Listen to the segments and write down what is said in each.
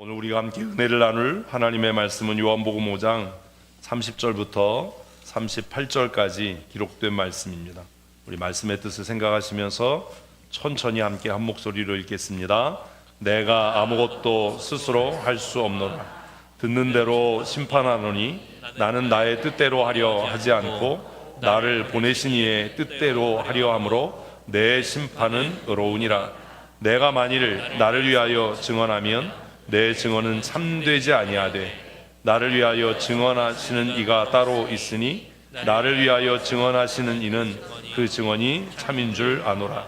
오늘 우리가 함께 은혜를 나눌 하나님의 말씀은 요한복음 5장 30절부터 38절까지 기록된 말씀입니다. 우리 말씀의 뜻을 생각하시면서 천천히 함께 한 목소리로 읽겠습니다. 내가 아무것도 스스로 할 수 없노라. 듣는 대로 심판하노니 나는 나의 뜻대로 하려 하지 않고 나를 보내신 이의 뜻대로 하려 함으로 내 심판은 의로우니라. 내가 만일 나를 위하여 증언하면 내 증언은 참되지 아니하되 나를 위하여 증언하시는 이가 따로 있으니 나를 위하여 증언하시는 이는 그 증언이 참인 줄 아노라.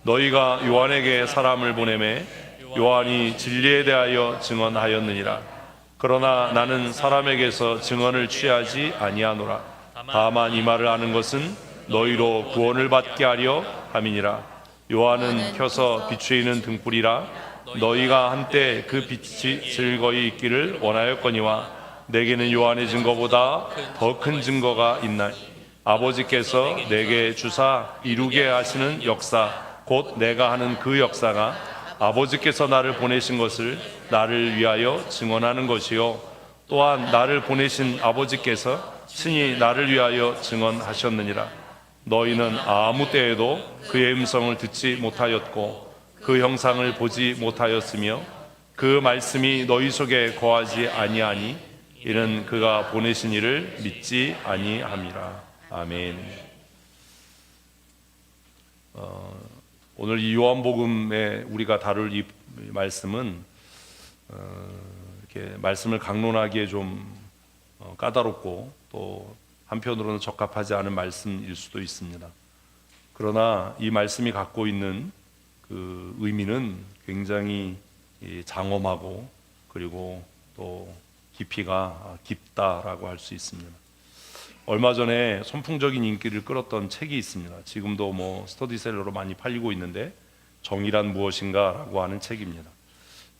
너희가 요한에게 사람을 보내매 요한이 진리에 대하여 증언하였느니라. 그러나 나는 사람에게서 증언을 취하지 아니하노라. 다만 이 말을 하는 것은 너희로 구원을 받게 하려 함이니라. 요한은 켜서 빛에 있는 등불이라. 너희가 한때 그 빛이 즐거이 있기를 원하였거니와 내게는 요한의 증거보다 더 큰 증거가 있나니 아버지께서 내게 주사 이루게 하시는 역사 곧 내가 하는 그 역사가 아버지께서 나를 보내신 것을 나를 위하여 증언하는 것이요 또한 나를 보내신 아버지께서 친히 나를 위하여 증언하셨느니라. 너희는 아무 때에도 그의 음성을 듣지 못하였고 그 형상을 보지 못하였으며 그 말씀이 너희 속에 거하지 아니하니 이는 그가 보내신 이를 믿지 아니함이라. 아멘. 오늘 이 요한복음에 우리가 다룰 이 말씀은 이렇게 말씀을 강론하기에 좀 까다롭고 또 한편으로는 적합하지 않은 말씀일 수도 있습니다. 그러나 이 말씀이 갖고 있는 그 의미는 굉장히 장엄하고 그리고 또 깊이가 깊다라고 할 수 있습니다. 얼마 전에 선풍적인 인기를 끌었던 책이 있습니다. 지금도 뭐 스터디셀러로 많이 팔리고 있는데 정의란 무엇인가라고 하는 책입니다.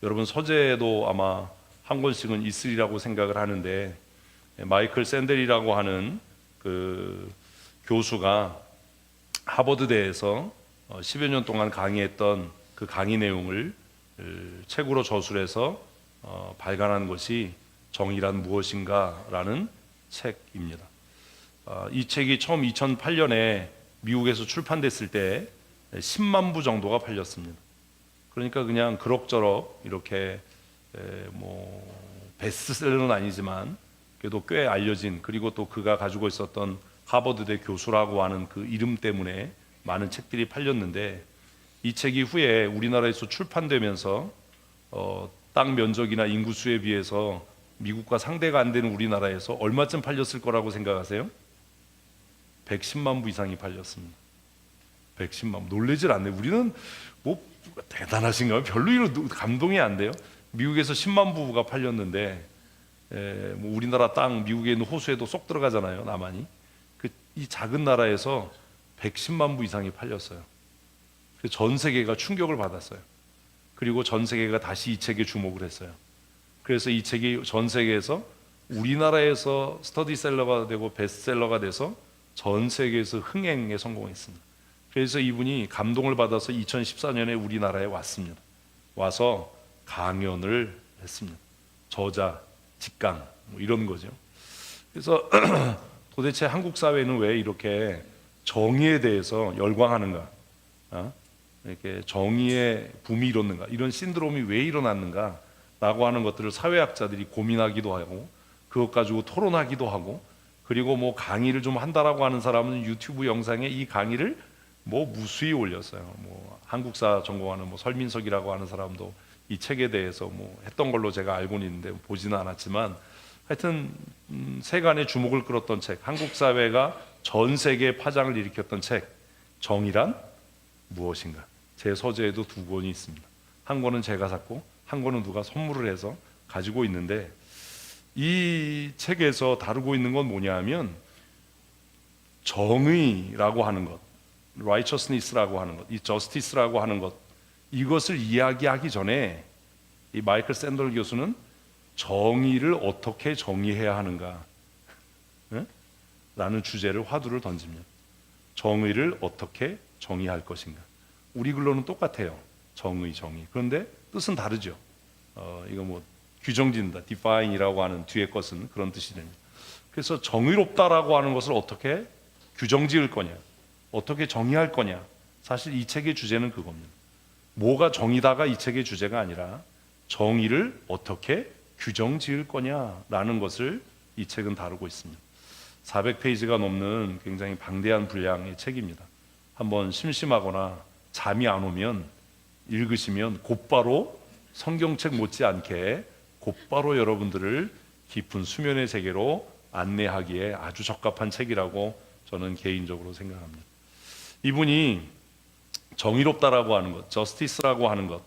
여러분 서재에도 아마 한 권씩은 있으리라고 생각을 하는데 마이클 샌델이라고 하는 그 교수가 하버드대에서 10여 년 동안 강의했던 그 강의 내용을 책으로 저술해서 발간한 것이 정의란 무엇인가라는 책입니다. 이 책이 처음 2008년에 미국에서 출판됐을 때 10만 부 정도가 팔렸습니다. 그러니까 그냥 그럭저럭 이렇게 뭐 베스트셀러는 아니지만 그래도 꽤 알려진, 그리고 또 그가 가지고 있었던 하버드대 교수라고 하는 그 이름 때문에 많은 책들이 팔렸는데, 이 책이 후에 우리나라에서 출판되면서 땅 면적이나 인구수에 비해서 미국과 상대가 안 되는 우리나라에서 얼마쯤 팔렸을 거라고 생각하세요? 110만 부 이상이 팔렸습니다. 110만 부. 놀라질 않네요. 우리는 뭐 대단하신가요? 별로 이런 감동이 안 돼요. 미국에서 10만 부가 팔렸는데 뭐 우리나라 땅 미국에 있는 호수에도 쏙 들어가잖아요. 남한이. 이 작은 나라에서 110만 부 이상이 팔렸어요. 전 세계가 충격을 받았어요. 그리고 전 세계가 다시 이 책에 주목을 했어요. 그래서 이 책이 전 세계에서 우리나라에서 스터디셀러가 되고 베스트셀러가 돼서 전 세계에서 흥행에 성공했습니다. 그래서 이분이 감동을 받아서 2014년에 우리나라에 왔습니다. 와서 강연을 했습니다. 저자, 직강 뭐 이런 거죠. 그래서 도대체 한국 사회는 왜 이렇게 정의에 대해서 열광하는가? 이렇게 정의의 붐이 일어났는가? 이런 신드롬이 왜 일어났는가? 라고 하는 것들을 사회학자들이 고민하기도 하고 그것 가지고 토론하기도 하고, 그리고 뭐 강의를 좀 한다라고 하는 사람은 유튜브 영상에 이 강의를 뭐 무수히 올렸어요. 뭐 한국사 전공하는 뭐 설민석이라고 하는 사람도 이 책에 대해서 뭐 했던 걸로 제가 알고는 있는데 보지는 않았지만, 하여튼 세간의 주목을 끌었던 책, 한국 사회가 전 세계에 파장을 일으켰던 책, 정의란 무엇인가. 제 서재에도 2권이 있습니다. 한 권은 제가 샀고 한 권은 누가 선물을 해서 가지고 있는데, 이 책에서 다루고 있는 건 뭐냐 하면 정의라고 하는 것, righteousness라고 하는 것, 이 justice라고 하는 것, 이것을 이야기하기 전에 이 마이클 샌델 교수는 정의를 어떻게 정의해야 하는가 라는 주제를 화두를 던집니다. 정의를 어떻게 정의할 것인가. 우리 글로는 똑같아요. 정의. 그런데 뜻은 다르죠. 이거 뭐 규정짓는다, define이라고 하는 뒤에 것은 그런 뜻이 됩니다. 그래서 정의롭다라고 하는 것을 어떻게 규정지을 거냐, 어떻게 정의할 거냐, 사실 이 책의 주제는 그겁니다. 뭐가 정의다가 이 책의 주제가 아니라 정의를 어떻게 규정지을 거냐라는 것을 이 책은 다루고 있습니다. 400페이지가 넘는 굉장히 방대한 분량의 책입니다. 한번 심심하거나 잠이 안 오면 읽으시면 곧바로 성경책 못지않게 곧바로 여러분들을 깊은 수면의 세계로 안내하기에 아주 적합한 책이라고 저는 개인적으로 생각합니다. 이분이 정의롭다라고 하는 것, 저스티스라고 하는 것,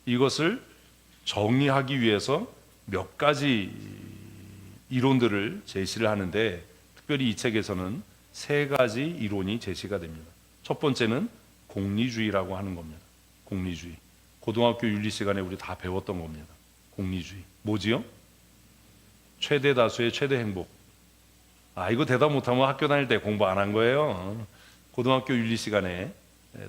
이것을 정의하기 위해서 몇 가지 이론들을 제시를 하는데, 특별히 이 책에서는 세 가지 이론이 제시가 됩니다. 첫 번째는 공리주의라고 하는 겁니다. 공리주의. 고등학교 윤리 시간에 우리 다 배웠던 겁니다. 공리주의. 뭐지요? 최대 다수의 최대 행복. 이거 대답 못하면 학교 다닐 때 공부 안 한 거예요. 고등학교 윤리 시간에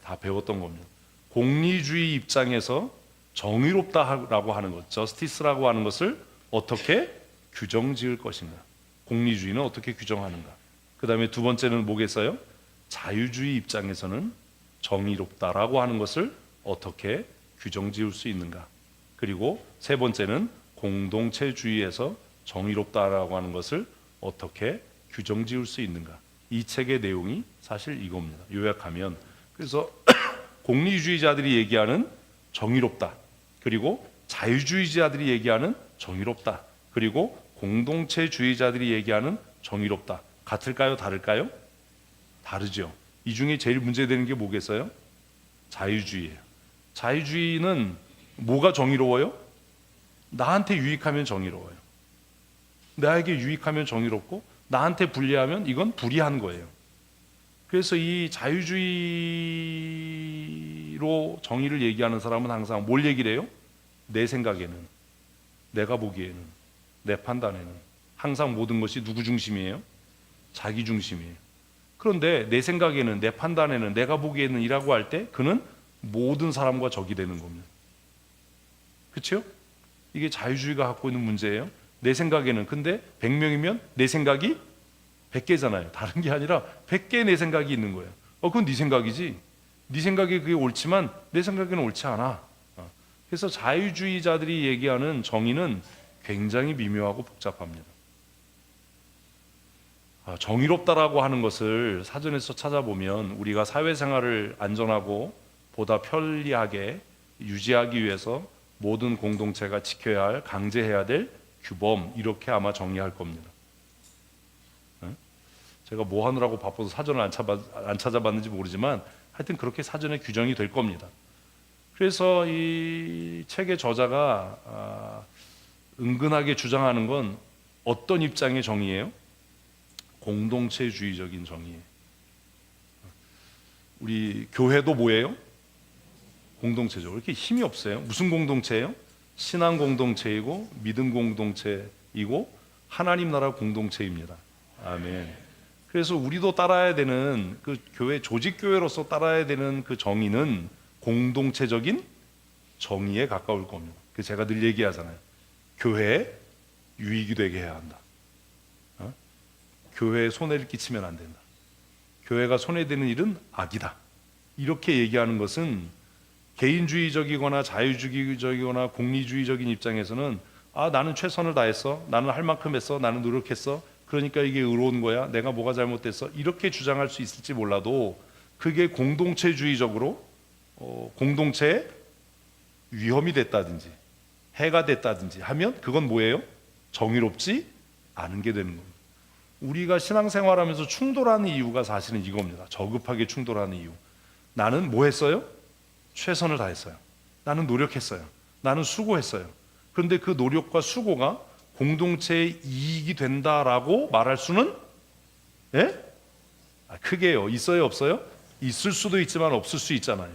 다 배웠던 겁니다. 공리주의 입장에서 정의롭다라고 하는 것, 저스티스라고 하는 것을 어떻게 규정지을 것인가, 공리주의는 어떻게 규정하는가. 그 다음에 두 번째는 뭐겠어요? 자유주의 입장에서는 정의롭다라고 하는 것을 어떻게 규정지을 수 있는가. 그리고 세 번째는 공동체주의에서 정의롭다라고 하는 것을 어떻게 규정지을 수 있는가. 이 책의 내용이 사실 이겁니다. 요약하면, 그래서 공리주의자들이 얘기하는 정의롭다, 그리고 자유주의자들이 얘기하는 정의롭다, 그리고 공동체주의자들이 얘기하는 정의롭다, 같을까요? 다를까요? 다르죠. 이 중에 제일 문제되는 게 뭐겠어요? 자유주의예요. 자유주의는 뭐가 정의로워요? 나한테 유익하면 정의로워요. 나에게 유익하면 정의롭고, 나한테 불리하면 이건 불이한 거예요. 그래서 이 자유주의로 정의를 얘기하는 사람은 항상 뭘 얘기를 해요? 내 생각에는, 내가 보기에는, 내 판단에는 항상 모든 것이 누구 중심이에요? 자기 중심이에요. 그런데 내 생각에는, 내 판단에는, 내가 보기에는 이라고 할 때 그는 모든 사람과 적이 되는 겁니다. 그렇죠? 이게 자유주의가 갖고 있는 문제예요. 내 생각에는, 근데 100명이면 내 생각이 100개잖아요. 다른 게 아니라 100개의 내 생각이 있는 거예요. 그건 네 생각이지. 네 생각이 그게 옳지만 내 생각에는 옳지 않아. 그래서 자유주의자들이 얘기하는 정의는 굉장히 미묘하고 복잡합니다. 정의롭다라고 하는 것을 사전에서 찾아보면 우리가 사회생활을 안전하고 보다 편리하게 유지하기 위해서 모든 공동체가 지켜야 할, 강제해야 될 규범, 이렇게 아마 정리할 겁니다. 제가 뭐 하느라고 바빠서 사전을 안 찾아봤는지 모르지만 하여튼 그렇게 사전에 규정이 될 겁니다. 그래서 이 책의 저자가 은근하게 주장하는 건 어떤 입장의 정의예요? 공동체주의적인 정의예요. 우리 교회도 뭐예요? 공동체죠. 이렇게 힘이 없어요. 무슨 공동체예요? 신앙 공동체이고 믿음 공동체이고 하나님 나라 공동체입니다. 아멘. 그래서 우리도 따라야 되는, 그 교회, 조직 교회로서 따라야 되는 그 정의는 공동체적인 정의에 가까울 겁니다. 그 제가 늘 얘기하잖아요. 교회에 유익이 되게 해야 한다. 교회에 손해를 끼치면 안 된다. 교회가 손해되는 일은 악이다. 이렇게 얘기하는 것은 개인주의적이거나 자유주의적이거나 공리주의적인 입장에서는 나는 최선을 다했어, 나는 할 만큼 했어, 나는 노력했어, 그러니까 이게 의로운 거야, 내가 뭐가 잘못됐어, 이렇게 주장할 수 있을지 몰라도 그게 공동체주의적으로 공동체에 위험이 됐다든지 해가 됐다든지 하면 그건 뭐예요? 정의롭지 않은 게 되는 겁니다. 우리가 신앙생활하면서 충돌하는 이유가 사실은 이겁니다. 저급하게 충돌하는 이유. 나는 뭐 했어요? 최선을 다했어요. 나는 노력했어요. 나는 수고했어요. 그런데 그 노력과 수고가 공동체의 이익이 된다라고 말할 수는 크게요. 있어요, 없어요? 있을 수도 있지만 없을 수 있잖아요.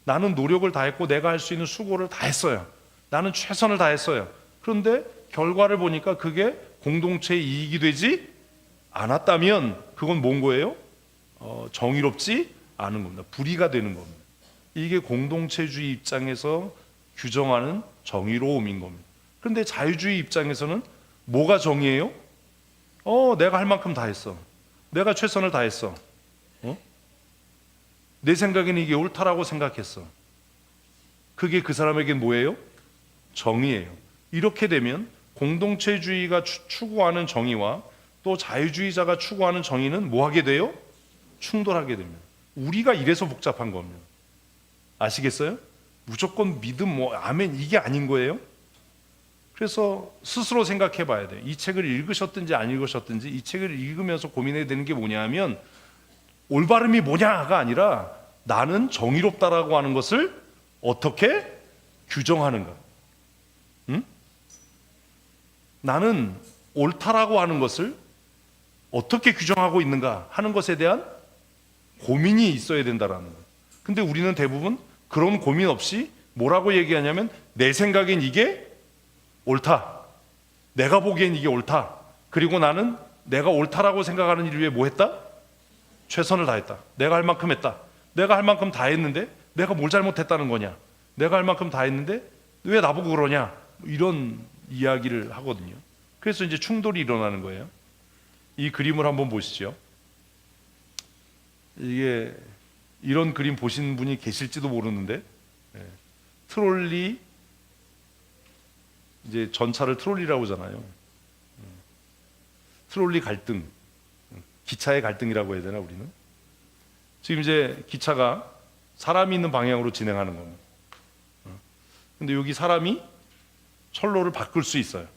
나는 노력을 다했고 내가 할 수 있는 수고를 다 했어요. 나는 최선을 다했어요. 그런데 결과를 보니까 그게 공동체의 이익이 되지 않았다면 그건 뭔 거예요? 정의롭지 않은 겁니다. 불의가 되는 겁니다. 이게 공동체주의 입장에서 규정하는 정의로움인 겁니다. 그런데 자유주의 입장에서는 뭐가 정의예요? 내가 할 만큼 다 했어. 내가 최선을 다했어. 내 생각에는 이게 옳다라고 생각했어. 그게 그 사람에겐 뭐예요? 정의예요. 이렇게 되면 공동체주의가 추구하는 정의와 또 자유주의자가 추구하는 정의는 뭐 하게 돼요? 충돌하게 됩니다. 우리가 이래서 복잡한 겁니다. 아시겠어요? 무조건 믿음, 아멘 이게 아닌 거예요. 그래서 스스로 생각해 봐야 돼요. 이 책을 읽으셨든지 안 읽으셨든지 이 책을 읽으면서 고민해야 되는 게 뭐냐 하면 올바름이 뭐냐가 아니라 나는 정의롭다라고 하는 것을 어떻게 규정하는가. 나는 옳다라고 하는 것을 어떻게 규정하고 있는가 하는 것에 대한 고민이 있어야 된다라는 거예요. 근데 우리는 대부분 그런 고민 없이 뭐라고 얘기하냐면 내 생각엔 이게 옳다. 내가 보기엔 이게 옳다. 그리고 나는 내가 옳다라고 생각하는 일 위해 뭐 했다? 최선을 다했다. 내가 할 만큼 했다. 내가 할 만큼 다 했는데 내가 뭘 잘못했다는 거냐? 내가 할 만큼 다 했는데 왜 나보고 그러냐? 이런 이야기를 하거든요. 그래서 이제 충돌이 일어나는 거예요. 이 그림을 한번 보시죠. 이게 이런 그림 보신 분이 계실지도 모르는데 트롤리, 이제 전차를 트롤리라고 하잖아요. 트롤리 갈등, 기차의 갈등이라고 해야 되나 우리는? 지금 이제 기차가 사람이 있는 방향으로 진행하는 겁니다. 근데 여기 사람이 철로를 바꿀 수 있어요.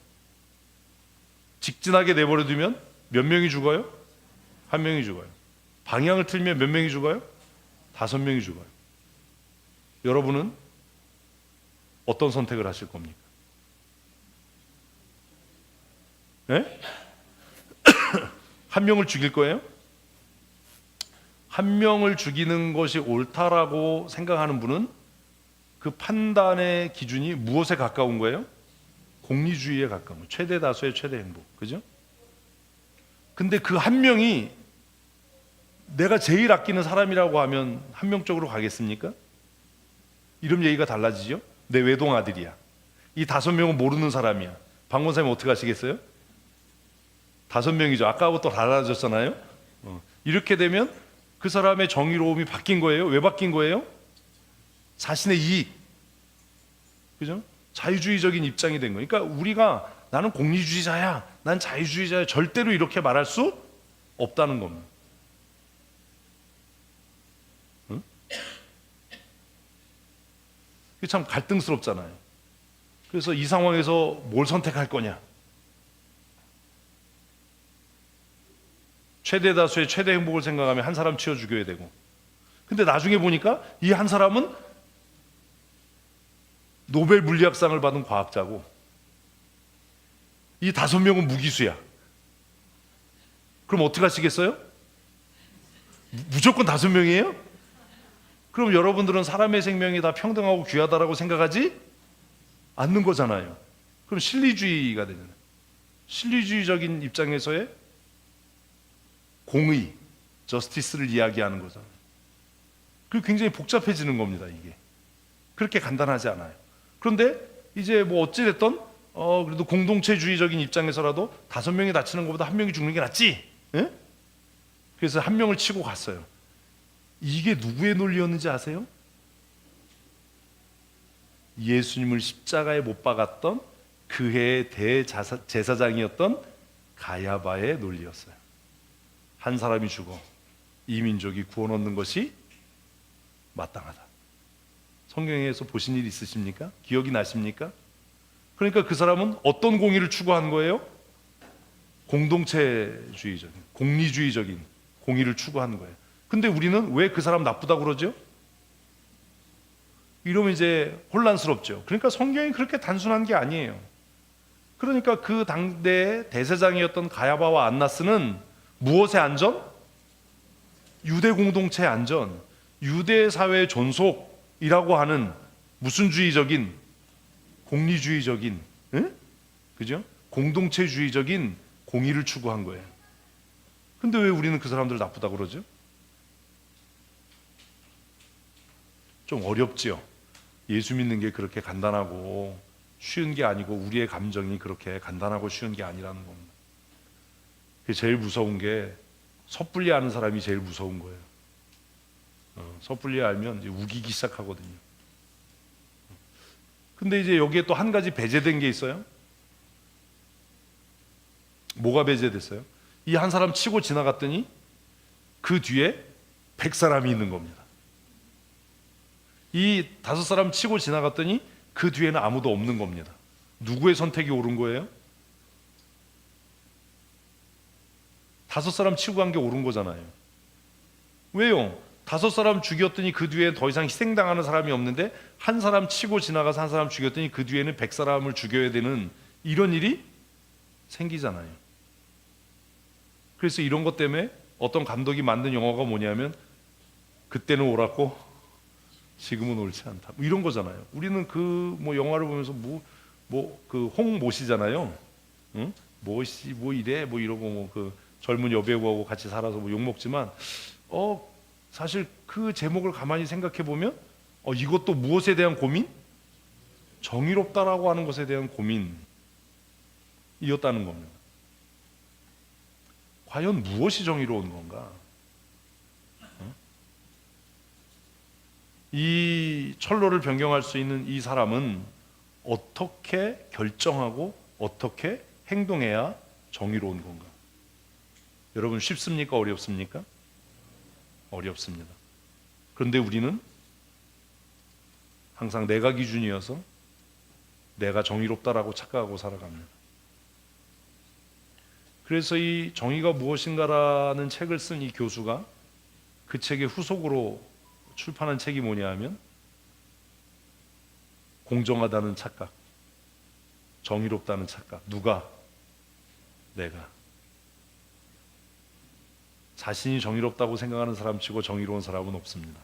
직진하게 내버려 두면 몇 명이 죽어요? 한 명이 죽어요. 방향을 틀면 몇 명이 죽어요? 5명이 죽어요. 여러분은 어떤 선택을 하실 겁니까? 네? 한 명을 죽일 거예요? 한 명을 죽이는 것이 옳다라고 생각하는 분은 그 판단의 기준이 무엇에 가까운 거예요? 공리주의에 가까운 거예요. 최대 다수의 최대 행복. 그죠? 근데 그 한 명이 내가 제일 아끼는 사람이라고 하면 한 명 쪽으로 가겠습니까? 이름 얘기가 달라지죠? 내 외동 아들이야. 이 5명은 모르는 사람이야. 방 권사님 어떻게 하시겠어요? 5명이죠. 아까부터 달라졌잖아요. 이렇게 되면 그 사람의 정의로움이 바뀐 거예요. 왜 바뀐 거예요? 자신의 이익, 그죠? 자유주의적인 입장이 된 거예요. 그러니까 우리가 나는 공리주의자야, 난 자유주의자야, 절대로 이렇게 말할 수 없다는 겁니다. 응? 이게 참 갈등스럽잖아요. 그래서 이 상황에서 뭘 선택할 거냐? 최대 다수의 최대 행복을 생각하면 한 사람 치워 죽여야 되고, 근데 나중에 보니까 이 한 사람은 노벨 물리학상을 받은 과학자고 이 5명은 무기수야. 그럼 어떻게 하시겠어요? 무조건 5명이에요? 그럼 여러분들은 사람의 생명이 다 평등하고 귀하다라고 생각하지 않는 거잖아요. 그럼 실리주의가 되잖아요. 실리주의적인 입장에서의 공의, 저스티스를 이야기하는 거잖아요. 그리고 굉장히 복잡해지는 겁니다, 이게. 그렇게 간단하지 않아요. 그런데 이제 뭐 어찌됐든 그래도 공동체주의적인 입장에서라도 5명이 다치는 것보다 1명이 죽는 게 낫지. 예? 그래서 1명을 치고 갔어요. 이게 누구의 논리였는지 아세요? 예수님을 십자가에 못 박았던 그 해의 대제사장이었던 가야바의 논리였어요. 한 사람이 죽어 이 민족이 구원 얻는 것이 마땅하다. 성경에서 보신 일 있으십니까? 기억이 나십니까? 그러니까 그 사람은 어떤 공의를 추구한 거예요? 공동체주의적인, 공리주의적인 공의를 추구한 거예요. 근데 우리는 왜 그 사람 나쁘다고 그러죠? 이러면 이제 혼란스럽죠. 그러니까 성경이 그렇게 단순한 게 아니에요. 그러니까 그 당대의 대제사장이었던 가야바와 안나스는 무엇의 안전? 유대 공동체의 안전, 유대 사회의 존속이라고 하는 무슨 주의적인, 공리주의적인, 그죠? 공동체주의적인 공의를 추구한 거예요. 근데 왜 우리는 그 사람들을 나쁘다고 그러죠? 좀 어렵지요. 예수 믿는 게 그렇게 간단하고 쉬운 게 아니고 우리의 감정이 그렇게 간단하고 쉬운 게 아니라는 겁니다. 그게 제일 무서운 게 섣불리 아는 사람이 제일 무서운 거예요. 섣불리 알면 이제 우기기 시작하거든요. 근데 이제 여기에 또 한 가지 배제된 게 있어요. 뭐가 배제됐어요? 이 한 사람 치고 지나갔더니 그 뒤에 100사람이 있는 겁니다. 이 5사람 치고 지나갔더니 그 뒤에는 아무도 없는 겁니다. 누구의 선택이 옳은 거예요? 5사람 치고 간 게 옳은 거잖아요. 왜요? 5사람 죽였더니 그 뒤에 더 이상 희생당하는 사람이 없는데 한 사람 치고 지나가서 한 사람 죽였더니 그 뒤에는 100사람을 죽여야 되는 이런 일이 생기잖아요. 그래서 이런 것 때문에 어떤 감독이 만든 영화가 뭐냐면 그때는 옳았고 지금은 옳지 않다. 뭐 이런 거잖아요. 우리는 그 뭐 영화를 보면서 그 홍모씨잖아요. 응? 뭐씨 뭐 이래 뭐 이러고 뭐 그 젊은 여배우하고 같이 살아서 뭐 욕 먹지만 사실 그 제목을 가만히 생각해 보면 이것도 무엇에 대한 고민? 정의롭다라고 하는 것에 대한 고민이었다는 겁니다. 과연 무엇이 정의로운 건가? 이 철로를 변경할 수 있는 이 사람은 어떻게 결정하고 어떻게 행동해야 정의로운 건가? 여러분 쉽습니까? 어렵습니까? 어렵습니다. 그런데 우리는 항상 내가 기준이어서 내가 정의롭다라고 착각하고 살아갑니다. 그래서 이 정의가 무엇인가라는 책을 쓴 이 교수가 그 책의 후속으로 출판한 책이 뭐냐 하면 공정하다는 착각, 정의롭다는 착각. 누가? 내가. 자신이 정의롭다고 생각하는 사람 치고 정의로운 사람은 없습니다.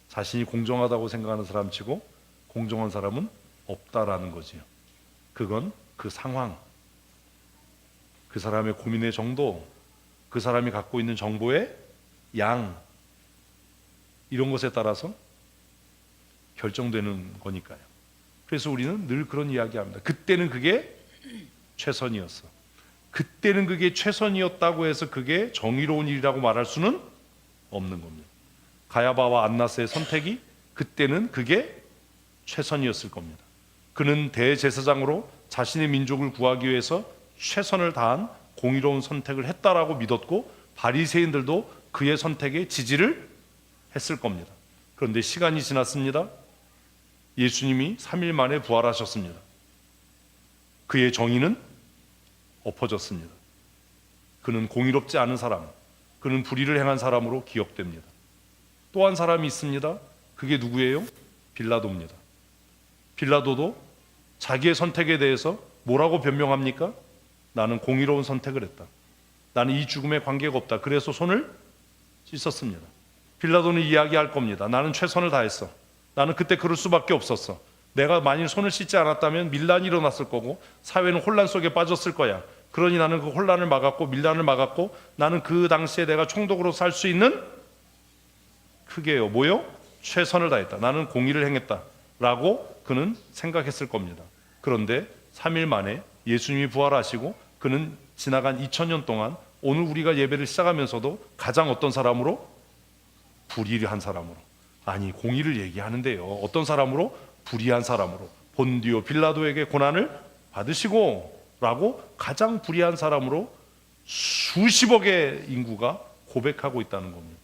자신이 공정하다고 생각하는 사람 치고 공정한 사람은 없다라는 거지요. 그건 그 상황, 그 사람의 고민의 정도, 그 사람이 갖고 있는 정보의 양, 이런 것에 따라서 결정되는 거니까요. 그래서 우리는 늘 그런 이야기합니다. 그때는 그게 최선이었어. 그때는 그게 최선이었다고 해서 그게 정의로운 일이라고 말할 수는 없는 겁니다. 가야바와 안나스의 선택이 그때는 그게 최선이었을 겁니다. 그는 대제사장으로 자신의 민족을 구하기 위해서 최선을 다한 공의로운 선택을 했다라고 믿었고 바리새인들도 그의 선택에 지지를 했을 겁니다. 그런데 시간이 지났습니다. 예수님이 3일 만에 부활하셨습니다. 그의 정의는 엎어졌습니다. 그는 공의롭지 않은 사람, 그는 불의를 행한 사람으로 기억됩니다. 또 한 사람이 있습니다. 그게 누구예요? 빌라도입니다. 빌라도도 자기의 선택에 대해서 뭐라고 변명합니까? 나는 공의로운 선택을 했다. 나는 이 죽음에 관계가 없다. 그래서 손을 씻었습니다. 빌라도는 이야기할 겁니다. 나는 최선을 다했어. 나는 그때 그럴 수밖에 없었어. 내가 만일 손을 씻지 않았다면 밀란이 일어났을 거고 사회는 혼란 속에 빠졌을 거야. 그러니 나는 그 혼란을 막았고 밀란을 막았고 나는 그 당시에 내가 총독으로 살 수 있는 크게요. 뭐요? 최선을 다했다. 나는 공의를 행했다. 라고 그는 생각했을 겁니다. 그런데 3일 만에 예수님이 부활하시고 그는 지나간 2000년 동안 오늘 우리가 예배를 시작하면서도 가장 어떤 사람으로? 불의한 사람으로. 아니 공의를 얘기하는데요. 어떤 사람으로? 불의한 사람으로. 본디오 빌라도에게 고난을 받으시고 라고 가장 불의한 사람으로 수십억의 인구가 고백하고 있다는 겁니다.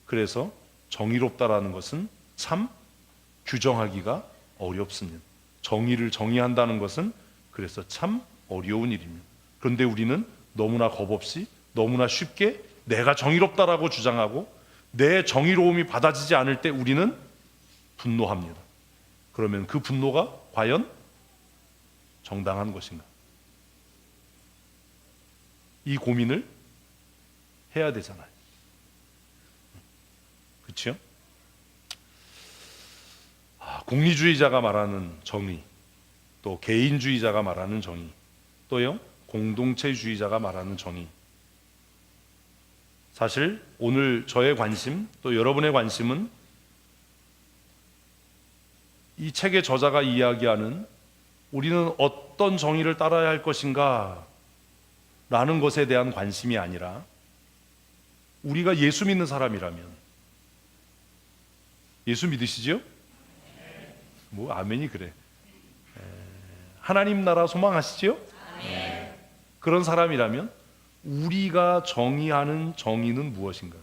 그래서 정의롭다라는 것은 참 규정하기가 어렵습니다. 정의를 정의한다는 것은 그래서 참 어려운 일입니다. 그런데 우리는 너무나 겁없이 너무나 쉽게 내가 정의롭다라고 주장하고 내 정의로움이 받아지지 않을 때 우리는 분노합니다. 그러면 그 분노가 과연 정당한 것인가? 이 고민을 해야 되잖아요. 그렇죠? 공리주의자가 말하는 정의, 또 개인주의자가 말하는 정의, 또요 공동체주의자가 말하는 정의. 사실 오늘 저의 관심, 또 여러분의 관심은 이 책의 저자가 이야기하는 우리는 어떤 정의를 따라야 할 것인가 라는 것에 대한 관심이 아니라, 우리가 예수 믿는 사람이라면, 예수 믿으시죠? 뭐 아멘이 그래. 하나님 나라 소망하시죠? 그런 사람이라면 우리가 정의하는 정의는 무엇인가?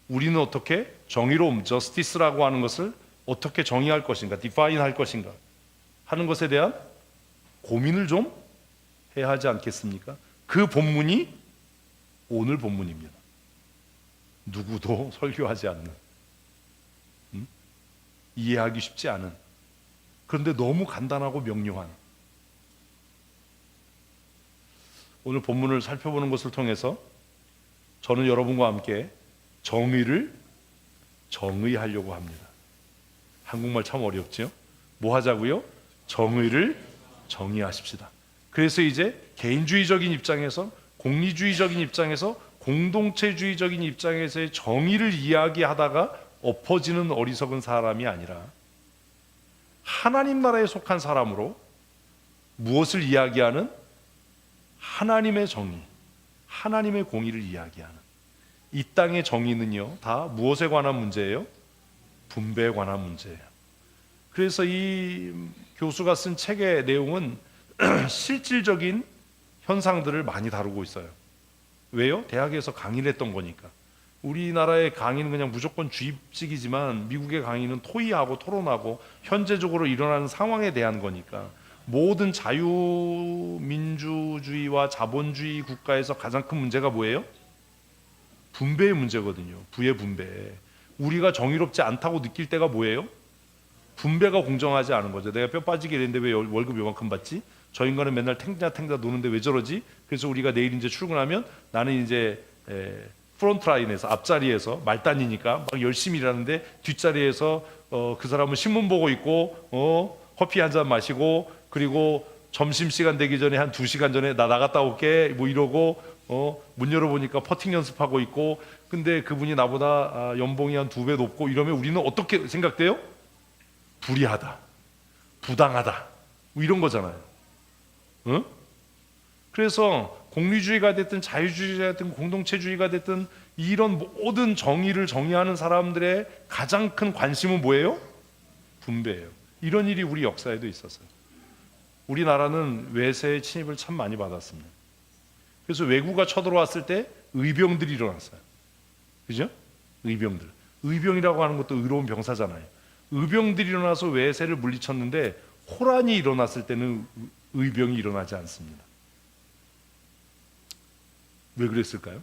우리는 어떻게 정의로움, 저스티스라고 하는 것을 어떻게 정의할 것인가, 디파인 할 것인가 하는 것에 대한 고민을 좀 해야 하지 않겠습니까? 그 본문이 오늘 본문입니다. 누구도 설교하지 않는, 이해하기 쉽지 않은, 그런데 너무 간단하고 명료한, 오늘 본문을 살펴보는 것을 통해서 저는 여러분과 함께 정의를 정의하려고 합니다. 한국말 참 어렵죠? 뭐 하자고요? 정의를 정의하십시다. 그래서 이제 개인주의적인 입장에서, 공리주의적인 입장에서, 공동체주의적인 입장에서의 정의를 이야기하다가 엎어지는 어리석은 사람이 아니라, 하나님 나라에 속한 사람으로 무엇을 이야기하는? 하나님의 정의, 하나님의 공의를 이야기하는, 이 땅의 정의는요 다 무엇에 관한 문제예요? 분배에 관한 문제예요. 그래서 이 교수가 쓴 책의 내용은 실질적인 현상들을 많이 다루고 있어요. 왜요? 대학에서 강의를 했던 거니까. 우리나라의 강의는 그냥 무조건 주입식이지만 미국의 강의는 토의하고 토론하고 현재적으로 일어나는 상황에 대한 거니까, 모든 자유민주주의와 자본주의 국가에서 가장 큰 문제가 뭐예요? 분배의 문제거든요. 부의 분배. 우리가 정의롭지 않다고 느낄 때가 뭐예요? 분배가 공정하지 않은 거죠. 내가 뼈 빠지게 되는데 왜 월급 요만큼 받지? 저 인간은 맨날 탱자 노는데 왜 저러지? 그래서 우리가 내일 이제 출근하면 나는 이제 프론트 라인에서, 앞자리에서 말단이니까 막 열심히 일하는데, 뒷자리에서 그 사람은 신문 보고 있고 커피 한 잔 마시고, 그리고 점심시간 되기 전에 한 2시간 전에 나 나갔다 올게 뭐 이러고 문 열어보니까 퍼팅 연습하고 있고, 근데 그분이 나보다 연봉이 한 2배 높고 이러면 우리는 어떻게 생각돼요? 불의하다, 부당하다, 뭐 이런 거잖아요. 응? 그래서 공리주의가 됐든 자유주의가 됐든 공동체주의가 됐든 이런 모든 정의를 정의하는 사람들의 가장 큰 관심은 뭐예요? 분배예요. 이런 일이 우리 역사에도 있었어요. 우리나라는 외세의 침입을 참 많이 받았습니다. 그래서 외구가 쳐들어왔을 때 의병들이 일어났어요. 그죠? 의병들. 의병이라고 하는 것도 의로운 병사잖아요. 의병들이 일어나서 외세를 물리쳤는데, 호란이 일어났을 때는 의병이 일어나지 않습니다. 왜 그랬을까요?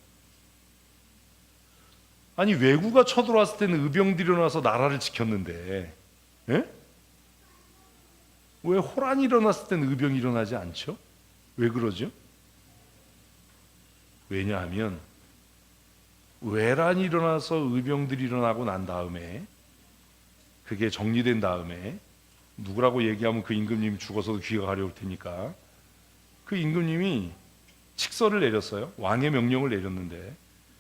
아니, 외구가 쳐들어왔을 때는 의병들이 일어나서 나라를 지켰는데, 예? 왜 호란이 일어났을 때는 의병이 일어나지 않죠? 왜 그러죠? 왜냐하면 외란이 일어나서 의병들이 일어나고 난 다음에, 그게 정리된 다음에, 누구라고 얘기하면 그 임금님이 죽어서도 귀가 가려울 테니까, 그 임금님이 칙서를 내렸어요. 왕의 명령을 내렸는데,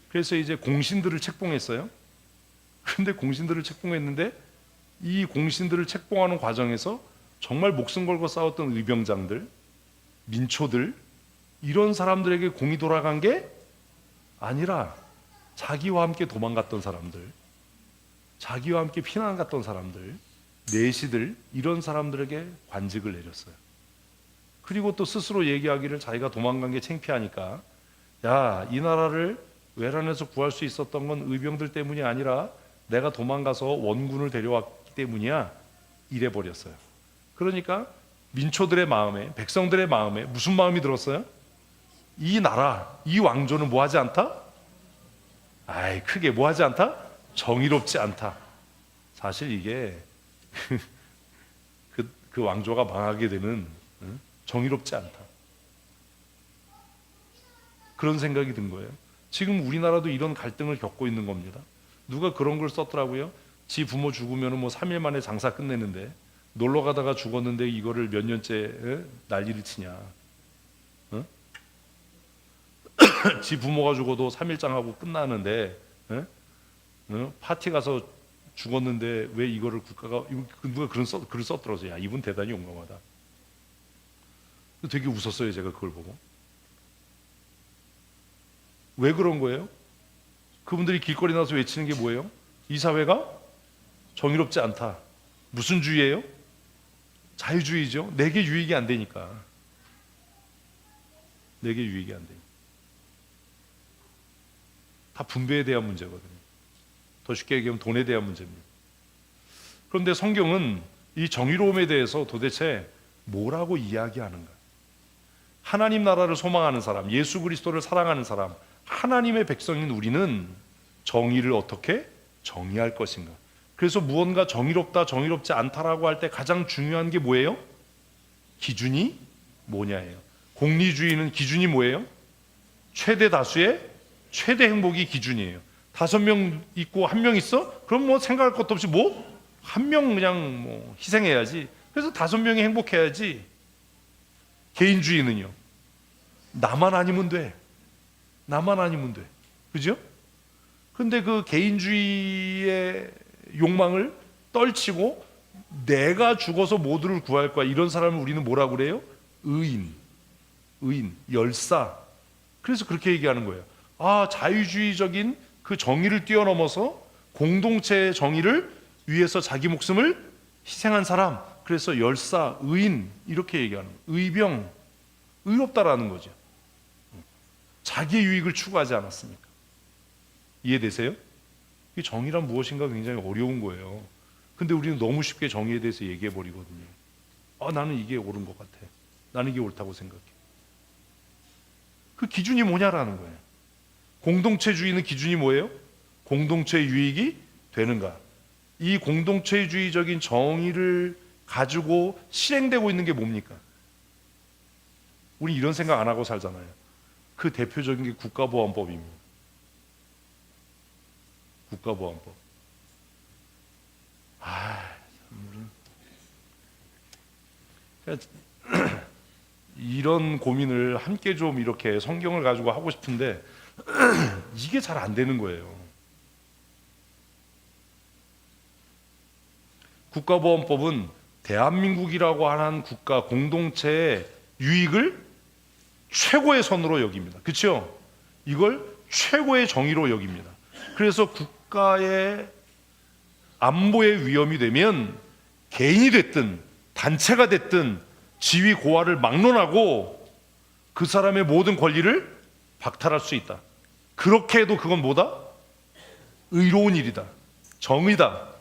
그래서 이제 공신들을 책봉했어요. 그런데 공신들을 책봉했는데, 이 공신들을 책봉하는 과정에서 정말 목숨 걸고 싸웠던 의병장들, 민초들, 이런 사람들에게 공이 돌아간 게 아니라 자기와 함께 도망갔던 사람들, 자기와 함께 피난 갔던 사람들, 내시들, 이런 사람들에게 관직을 내렸어요. 그리고 또 스스로 얘기하기를 자기가 도망간 게 창피하니까, 야, 이 나라를 외란에서 구할 수 있었던 건 의병들 때문이 아니라 내가 도망가서 원군을 데려왔기 때문이야, 이래 버렸어요. 그러니까 민초들의 마음에, 백성들의 마음에 무슨 마음이 들었어요? 이 나라, 이 왕조는 뭐 하지 않다? 아이, 크게 뭐 하지 않다? 정의롭지 않다. 사실 이게 그 왕조가 망하게 되는, 정의롭지 않다, 그런 생각이 든 거예요. 지금 우리나라도 이런 갈등을 겪고 있는 겁니다. 누가 그런 걸 썼더라고요. 지 부모 죽으면 뭐 3일 만에 장사 끝내는데, 놀러 가다가 죽었는데 이거를 몇 년째 난리를 치냐. 지 부모가 죽어도 3일장 하고 끝나는데, 파티 가서 죽었는데 왜 이거를 국가가, 누가 그런 글을 썼더라고요. 야, 이분 대단히 용감하다. 되게 웃었어요, 제가 그걸 보고. 왜 그런 거예요? 그분들이 길거리 나서 외치는 게 뭐예요? 이 사회가 정의롭지 않다. 무슨 주의예요? 자유주의죠. 내게 유익이 안 되니까. 내게 유익이 안 되니까. 다 분배에 대한 문제거든요. 더 쉽게 얘기하면 돈에 대한 문제입니다. 그런데 성경은 이 정의로움에 대해서 도대체 뭐라고 이야기하는가? 하나님 나라를 소망하는 사람, 예수 그리스도를 사랑하는 사람, 하나님의 백성인 우리는 정의를 어떻게 정의할 것인가? 그래서 무언가 정의롭다, 정의롭지 않다라고 할 때 가장 중요한 게 뭐예요? 기준이 뭐냐예요. 공리주의는 기준이 뭐예요? 최대 다수의 최대 행복이 기준이에요. 5명 있고 1명 있어? 그럼 뭐 생각할 것도 없이 뭐 1명 그냥 뭐 희생해야지. 그래서 5명이 행복해야지. 개인주의는요, 나만 아니면 돼. 나만 아니면 돼. 그죠? 근데 그 개인주의의 욕망을 떨치고 내가 죽어서 모두를 구할 거야, 이런 사람을 우리는 뭐라고 그래요? 의인, 열사. 그래서 그렇게 얘기하는 거예요. 아, 자유주의적인 그 정의를 뛰어넘어서 공동체의 정의를 위해서 자기 목숨을 희생한 사람, 그래서 열사, 의인, 이렇게 얘기하는 거예요. 의병, 의롭다라는 거죠. 자기의 유익을 추구하지 않았습니까? 이해되세요? 이 정의란 무엇인가 굉장히 어려운 거예요. 근데 우리는 너무 쉽게 정의에 대해서 얘기해 버리거든요. 아, 나는 이게 옳은 것 같아. 나는 이게 옳다고 생각해. 그 기준이 뭐냐라는 거예요. 공동체주의는 기준이 뭐예요? 공동체의 유익이 되는가? 이 공동체주의적인 정의를 가지고 실행되고 있는 게 뭡니까? 우리 이런 생각 안 하고 살잖아요. 그 대표적인 게 국가보안법입니다. 국가보안법. 이런 고민을 함께 좀 이렇게 성경을 가지고 하고 싶은데 이게 잘 안 되는 거예요. 국가보안법은 대한민국이라고 하는 국가 공동체의 유익을 최고의 선으로 여깁니다. 그렇죠? 이걸 최고의 정의로 여깁니다. 그래서 국가의 안보에 위험이 되면 개인이 됐든 단체가 됐든 지위 고하를 막론하고 그 사람의 모든 권리를 박탈할 수 있다. 그렇게 해도 그건 뭐다? 의로운 일이다. 정의다.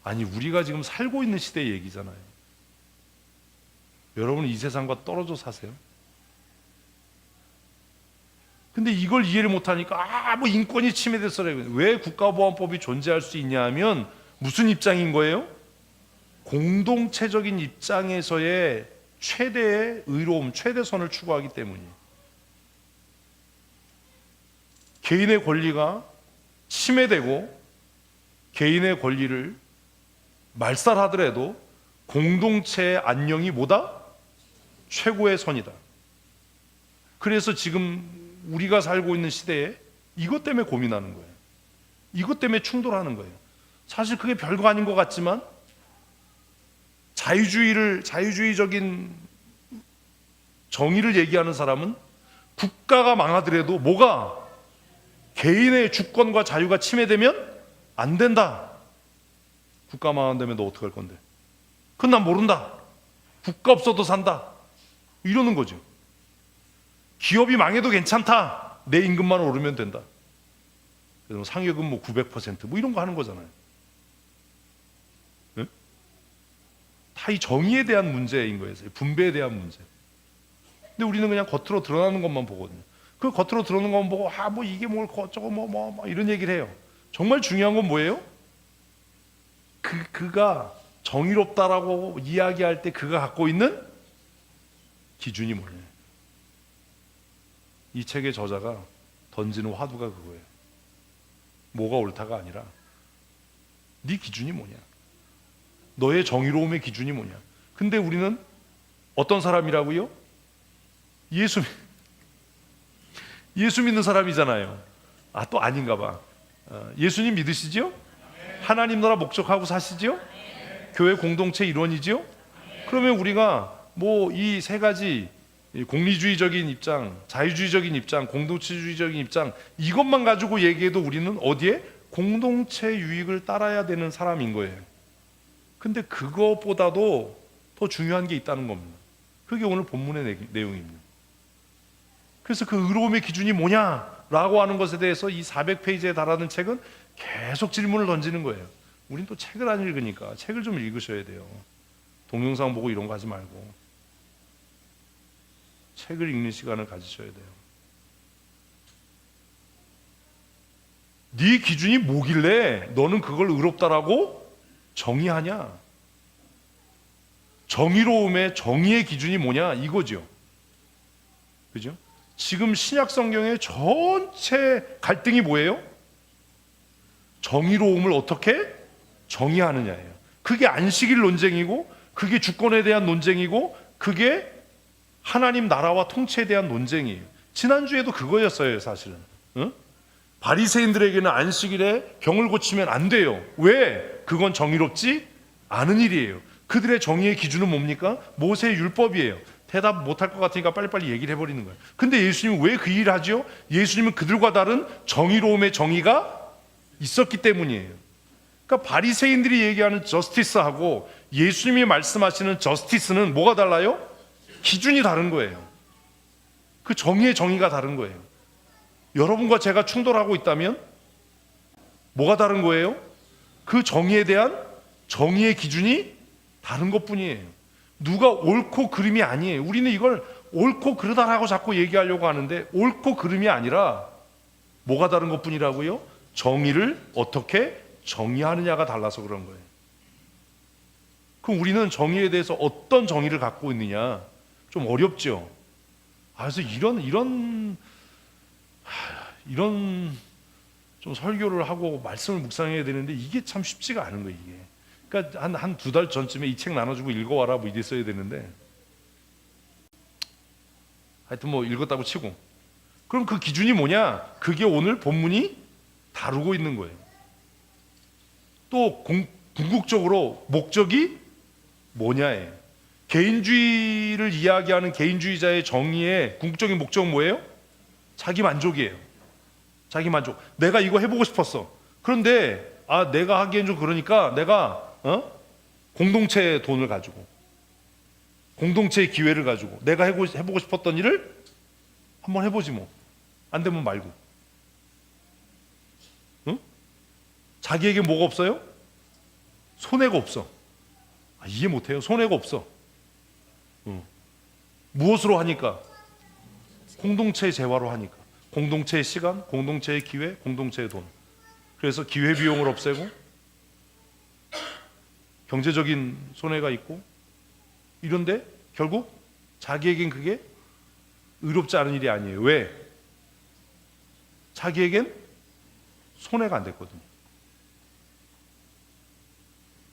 아니, 우리가 지금 살고 있는 시대의 얘기잖아요. 여러분은 이 세상과 떨어져 사세요? 근데 이걸 이해를 못하니까 뭐 인권이 침해됐어요. 왜 국가보안법이 존재할 수 있냐 하면 무슨 입장인 거예요? 공동체적인 입장에서의 최대의 의로움, 최대선을 추구하기 때문이에요. 개인의 권리가 침해되고 개인의 권리를 말살하더라도 공동체의 안녕이 뭐다? 최고의 선이다. 그래서 지금 우리가 살고 있는 시대에 이것 때문에 고민하는 거예요. 이것 때문에 충돌하는 거예요. 사실 그게 별거 아닌 것 같지만 자유주의적인 정의를 얘기하는 사람은 국가가 망하더라도 뭐가? 개인의 주권과 자유가 침해되면 안 된다. 국가 망한다면 너 어떡할 건데? 그건 난 모른다. 국가 없어도 산다. 이러는 거죠. 기업이 망해도 괜찮다. 내 임금만 오르면 된다. 그래서 상여금 뭐 900% 뭐 이런 거 하는 거잖아요. 네? 다 이 정의에 대한 문제인 거예요. 분배에 대한 문제. 근데 우리는 그냥 겉으로 드러나는 것만 보거든요. 그 겉으로 드러나는 것만 보고 뭐 이게 뭘 어쩌고 뭐 이런 얘기를 해요. 정말 중요한 건 뭐예요? 그가 정의롭다라고 이야기할 때 그가 갖고 있는 기준이 뭐예요? 이 책의 저자가 던지는 화두가 그거예요. 뭐가 옳다가 아니라 네 기준이 뭐냐? 너의 정의로움의 기준이 뭐냐? 근데 우리는 어떤 사람이라고요? 예수 믿는 사람이잖아요. 또 아닌가 봐. 예수님 믿으시죠? 하나님 나라 목적하고 사시죠? 교회 공동체 일원이죠? 그러면 우리가 뭐 이 세 가지 공리주의적인 입장, 자유주의적인 입장, 공동체주의적인 입장 이것만 가지고 얘기해도 우리는 어디에? 공동체 유익을 따라야 되는 사람인 거예요. 근데 그것보다도 더 중요한 게 있다는 겁니다. 그게 오늘 본문의 내용입니다. 그래서 그 의로움의 기준이 뭐냐라고 하는 것에 대해서 이 400페이지에 달하는 책은 계속 질문을 던지는 거예요. 우린 또 책을 안 읽으니까 책을 좀 읽으셔야 돼요. 동영상 보고 이런 거 하지 말고 책을 읽는 시간을 가지셔야 돼요. 네 기준이 뭐길래 너는 그걸 의롭다라고 정의하냐? 정의로움의 정의의 기준이 뭐냐? 이거죠. 그죠? 지금 신약 성경의 전체 갈등이 뭐예요? 정의로움을 어떻게 정의하느냐예요. 그게 안식일 논쟁이고, 그게 주권에 대한 논쟁이고, 그게 하나님 나라와 통치에 대한 논쟁이에요. 지난주에도 그거였어요, 사실은. 응? 바리새인들에게는 안식일에 병을 고치면 안 돼요. 왜? 그건 정의롭지 않은 일이에요. 그들의 정의의 기준은 뭡니까? 모세의 율법이에요. 대답 못할 것 같으니까 빨리빨리 얘기를 해버리는 거예요. 근데 예수님은 왜 그 일을 하죠? 예수님은 그들과 다른 정의로움의 정의가 있었기 때문이에요. 그러니까 바리새인들이 얘기하는 저스티스하고 예수님이 말씀하시는 저스티스는 뭐가 달라요? 기준이 다른 거예요. 그 정의의 정의가 다른 거예요. 여러분과 제가 충돌하고 있다면 뭐가 다른 거예요? 그 정의에 대한 정의의 기준이 다른 것뿐이에요. 누가 옳고 그름이 아니에요. 우리는 이걸 옳고 그르다라고 자꾸 얘기하려고 하는데 옳고 그름이 아니라 뭐가 다른 것뿐이라고요? 정의를 어떻게 정의하느냐가 달라서 그런 거예요. 그럼 우리는 정의에 대해서 어떤 정의를 갖고 있느냐? 좀 어렵죠. 그래서 이런 좀 설교를 하고 말씀을 묵상해야 되는데 이게 참 쉽지가 않은 거예요. 이게. 그러니까 한 두 달 전쯤에 이 책 나눠주고 읽어와라 뭐 이랬어야 되는데 하여튼 뭐 읽었다고 치고 그럼 그 기준이 뭐냐? 그게 오늘 본문이 다루고 있는 거예요. 또 궁극적으로 목적이 뭐냐예요. 개인주의를 이야기하는 개인주의자의 정의의 궁극적인 목적은 뭐예요? 자기 만족이에요. 자기 만족. 내가 이거 해보고 싶었어. 그런데 내가 하기엔 좀 그러니까 내가 공동체의 돈을 가지고 공동체의 기회를 가지고 내가 해보고 싶었던 일을 한번 해보지 뭐. 안 되면 말고. 응? 자기에게 뭐가 없어요? 손해가 없어. 이해 못해요. 손해가 없어. 무엇으로 하니까? 공동체의 재화로 하니까. 공동체의 시간, 공동체의 기회, 공동체의 돈. 그래서 기회비용을 없애고 경제적인 손해가 있고 이런데 결국 자기에겐 그게 의롭지 않은 일이 아니에요. 왜? 자기에겐 손해가 안 됐거든요.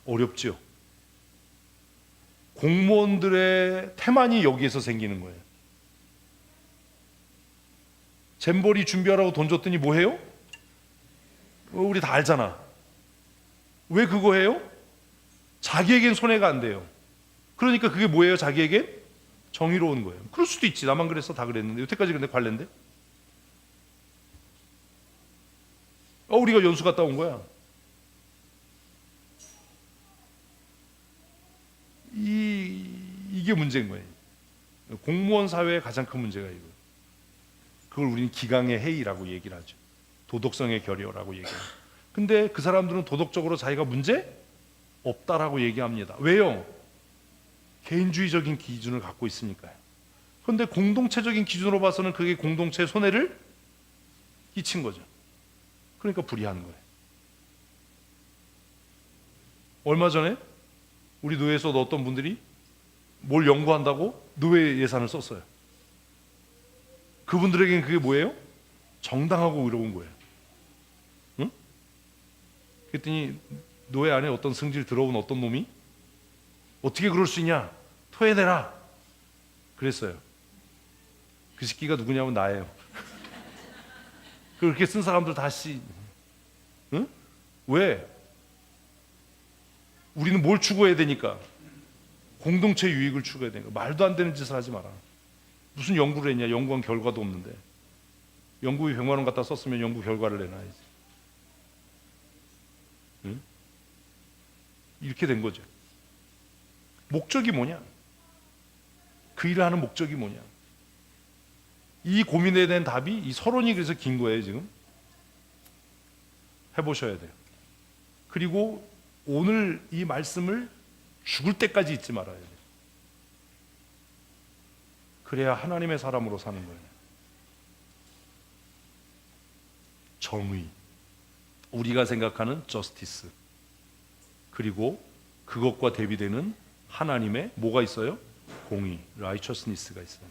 어렵죠. 공무원들의 태만이 여기에서 생기는 거예요. 잼버리 준비하라고 돈 줬더니 뭐 해요? 우리 다 알잖아. 왜 그거 해요? 자기에겐 손해가 안 돼요. 그러니까 그게 뭐예요? 자기에겐 정의로운 거예요. 그럴 수도 있지. 나만 그랬어. 다 그랬는데. 여태까지 근데 관련돼? 우리가 연수 갔다 온 거야. 이게 문제인 거예요. 공무원 사회의 가장 큰 문제가 이거예요. 그걸 우리는 기강의 해이라고 얘기를 하죠. 도덕성의 결여라고 얘기해요. 근데 그 사람들은 도덕적으로 자기가 문제 없다라고 얘기합니다. 왜요? 개인주의적인 기준을 갖고 있으니까요. 그런데 공동체적인 기준으로 봐서는 그게 공동체에 손해를 끼친 거죠. 그러니까 불이한 거예요. 얼마 전에 우리 노예에서도 어떤 분들이 뭘 연구한다고 노예 예산을 썼어요. 그분들에게는 그게 뭐예요? 정당하고 의로운 거예요. 응? 그랬더니 노예 안에 어떤 승질 들어온 어떤 놈이 어떻게 그럴 수 있냐? 토해내라. 그랬어요. 그 새끼가 누구냐면 나예요. 그렇게 쓴 사람들 다시 왜? 우리는 뭘 추구해야 되니까? 공동체 유익을 추구해야 되니까. 말도 안 되는 짓을 하지 마라. 무슨 연구를 했냐? 연구한 결과도 없는데. 연구비 100만 원 갖다 썼으면 연구 결과를 내놔야지. 응? 이렇게 된 거죠. 목적이 뭐냐? 그 일을 하는 목적이 뭐냐? 이 고민에 대한 답이 이 서론이 그래서 긴 거예요. 지금 해보셔야 돼요. 그리고 오늘 이 말씀을 죽을 때까지 잊지 말아야 돼요. 그래야 하나님의 사람으로 사는 거예요. 정의, 우리가 생각하는 저스티스, 그리고 그것과 대비되는 하나님의 뭐가 있어요? 공의, righteousness가 있어요.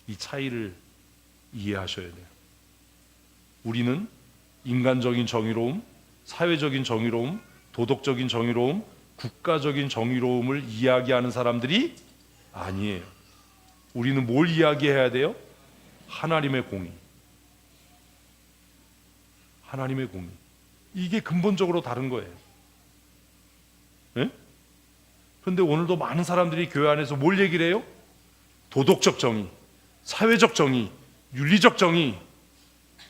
이 차이를 이해하셔야 돼요. 우리는 인간적인 정의로움, 사회적인 정의로움, 도덕적인 정의로움, 국가적인 정의로움을 이야기하는 사람들이 아니에요. 우리는 뭘 이야기해야 돼요? 하나님의 공의. 하나님의 공의. 이게 근본적으로 다른 거예요. 네? 그런데 오늘도 많은 사람들이 교회 안에서 뭘 얘기를 해요? 도덕적 정의, 사회적 정의, 윤리적 정의,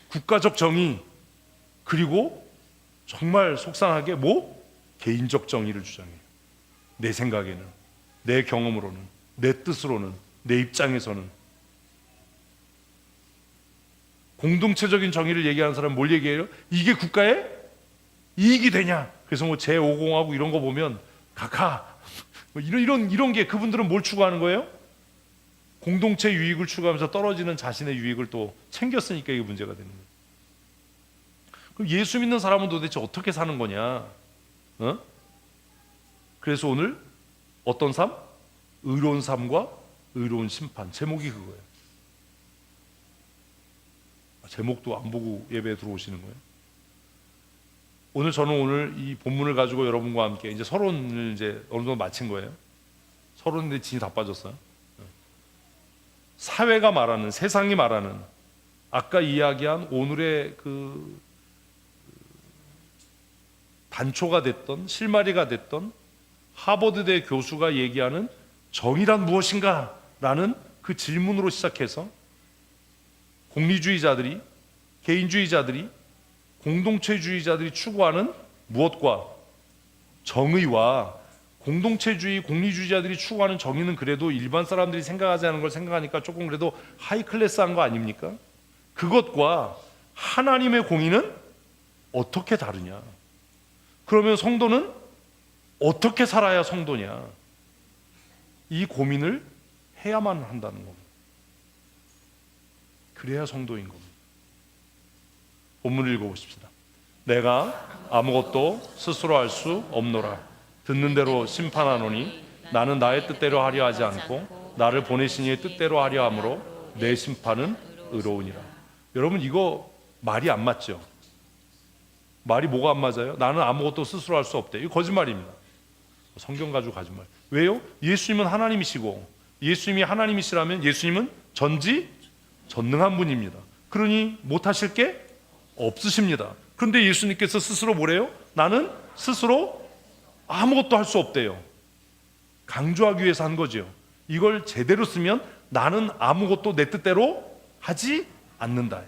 국가적 정의, 그리고 정말 속상하게 개인적 정의를 주장해요. 내 생각에는, 내 경험으로는, 내 뜻으로는, 내 입장에서는. 공동체적인 정의를 얘기하는 사람은 뭘 얘기해요? 이게 국가에 이익이 되냐? 그래서 제5공하고 이런 거 보면 각하 이런 게, 그분들은 뭘 추구하는 거예요? 공동체 유익을 추구하면서 떨어지는 자신의 유익을 또 챙겼으니까 이게 문제가 되는 거예요. 그럼 예수 믿는 사람은 도대체 어떻게 사는 거냐? 그래서 오늘 어떤 삶? 의로운 삶과 의로운 심판. 제목이 그거예요. 제목도 안 보고 예배에 들어오시는 거예요. 오늘 이 본문을 가지고 여러분과 함께 이제 서론을 이제 어느 정도 마친 거예요. 서론인데 진이 다 빠졌어요. 사회가 말하는, 세상이 말하는, 아까 이야기한 오늘의 그 단초가 됐던, 실마리가 됐던 하버드대 교수가 얘기하는 정의란 무엇인가? 라는 그 질문으로 시작해서 공리주의자들이, 개인주의자들이, 공동체주의자들이 추구하는 무엇과 정의와 공동체주의, 공리주의자들이 추구하는 정의는 그래도 일반 사람들이 생각하지 않은 걸 생각하니까 조금 그래도 하이클래스한 거 아닙니까? 그것과 하나님의 공의는 어떻게 다르냐? 그러면 성도는 어떻게 살아야 성도냐? 이 고민을 해야만 한다는 겁니다. 그래야 성도인 겁니다. 본문을 읽어보십시다. 내가 아무것도 스스로 할 수 없노라. 듣는 대로 심판하노니 나는 나의 뜻대로 하려 하지 않고 나를 보내신 이의 뜻대로 하려 함으로 내 심판은 의로우니라. 여러분, 이거 말이 안 맞죠? 말이 뭐가 안 맞아요? 나는 아무것도 스스로 할 수 없대. 이거 거짓말입니다. 성경 가지고 거짓말. 왜요? 예수님은 하나님이시고, 예수님이 하나님이시라면 예수님은 전지전능한 분입니다. 그러니 못하실 게 없으십니다. 그런데 예수님께서 스스로 뭐래요? 나는 스스로 아무것도 할 수 없대요. 강조하기 위해서 한 거죠. 이걸 제대로 쓰면 나는 아무것도 내 뜻대로 하지 않는다.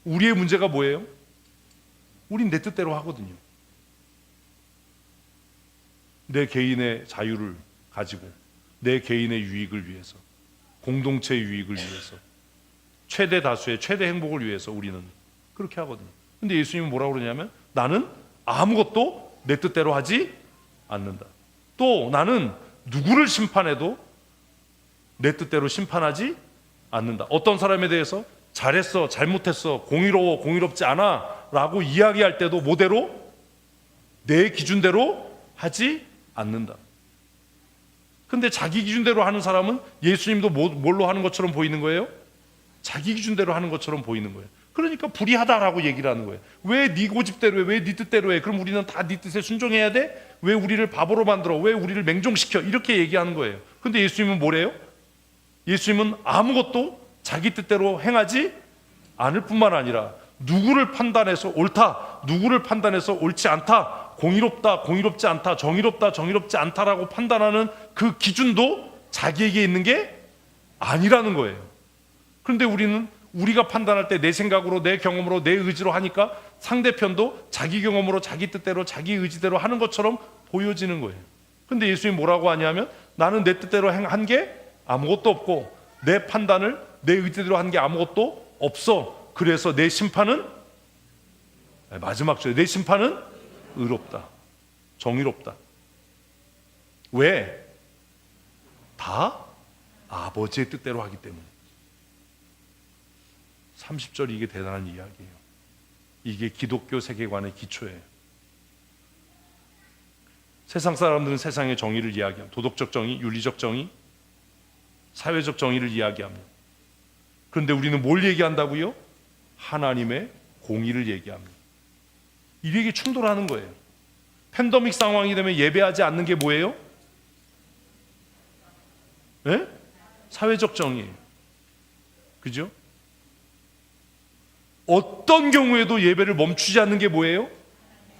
우리의 문제가 뭐예요? 우린 내 뜻대로 하거든요. 내 개인의 자유를 가지고, 내 개인의 유익을 위해서, 공동체의 유익을 위해서, 최대 다수의 최대 행복을 위해서 우리는 그렇게 하거든요. 근데 예수님은 뭐라고 그러냐면 나는 아무것도 내 뜻대로 하지 않는다. 또 나는 누구를 심판해도 내 뜻대로 심판하지 않는다. 어떤 사람에 대해서 잘했어, 잘못했어, 공의로워, 공의롭지 않아 라고 이야기할 때도 뭐대로? 내 기준대로 하지 않는다. 근데 자기 기준대로 하는 사람은 예수님도 뭘로 하는 것처럼 보이는 거예요? 자기 기준대로 하는 것처럼 보이는 거예요. 그러니까 불의하다라고 얘기를 하는 거예요. 왜 네 고집대로 해? 왜 네 뜻대로 해? 그럼 우리는 다 네 뜻에 순종해야 돼? 왜 우리를 바보로 만들어? 왜 우리를 맹종시켜? 이렇게 얘기하는 거예요. 근데 예수님은 뭐래요? 예수님은 아무것도 자기 뜻대로 행하지 않을 뿐만 아니라 누구를 판단해서 옳다, 누구를 판단해서 옳지 않다, 공의롭다, 공의롭지 않다, 정의롭다, 정의롭지 않다라고 판단하는 그 기준도 자기에게 있는 게 아니라는 거예요. 그런데 우리는 우리가 판단할 때 내 생각으로, 내 경험으로, 내 의지로 하니까 상대편도 자기 경험으로, 자기 뜻대로, 자기 의지대로 하는 것처럼 보여지는 거예요. 근데 예수님이 뭐라고 하냐면 나는 내 뜻대로 한 게 아무것도 없고 내 판단을 내 의지대로 한 게 아무것도 없어. 그래서 내 심판은, 마지막 절에 내 심판은 의롭다, 정의롭다. 왜? 다 아버지의 뜻대로 하기 때문에. 30절 이게 대단한 이야기예요. 이게 기독교 세계관의 기초예요. 세상 사람들은 세상의 정의를 이야기합니다. 도덕적 정의, 윤리적 정의, 사회적 정의를 이야기합니다. 그런데 우리는 뭘 얘기한다고요? 하나님의 공의를 얘기합니다. 이게 충돌하는 거예요. 팬데믹 상황이 되면 예배하지 않는 게 뭐예요? 네? 사회적 정의예요. 그죠? 어떤 경우에도 예배를 멈추지 않는 게 뭐예요?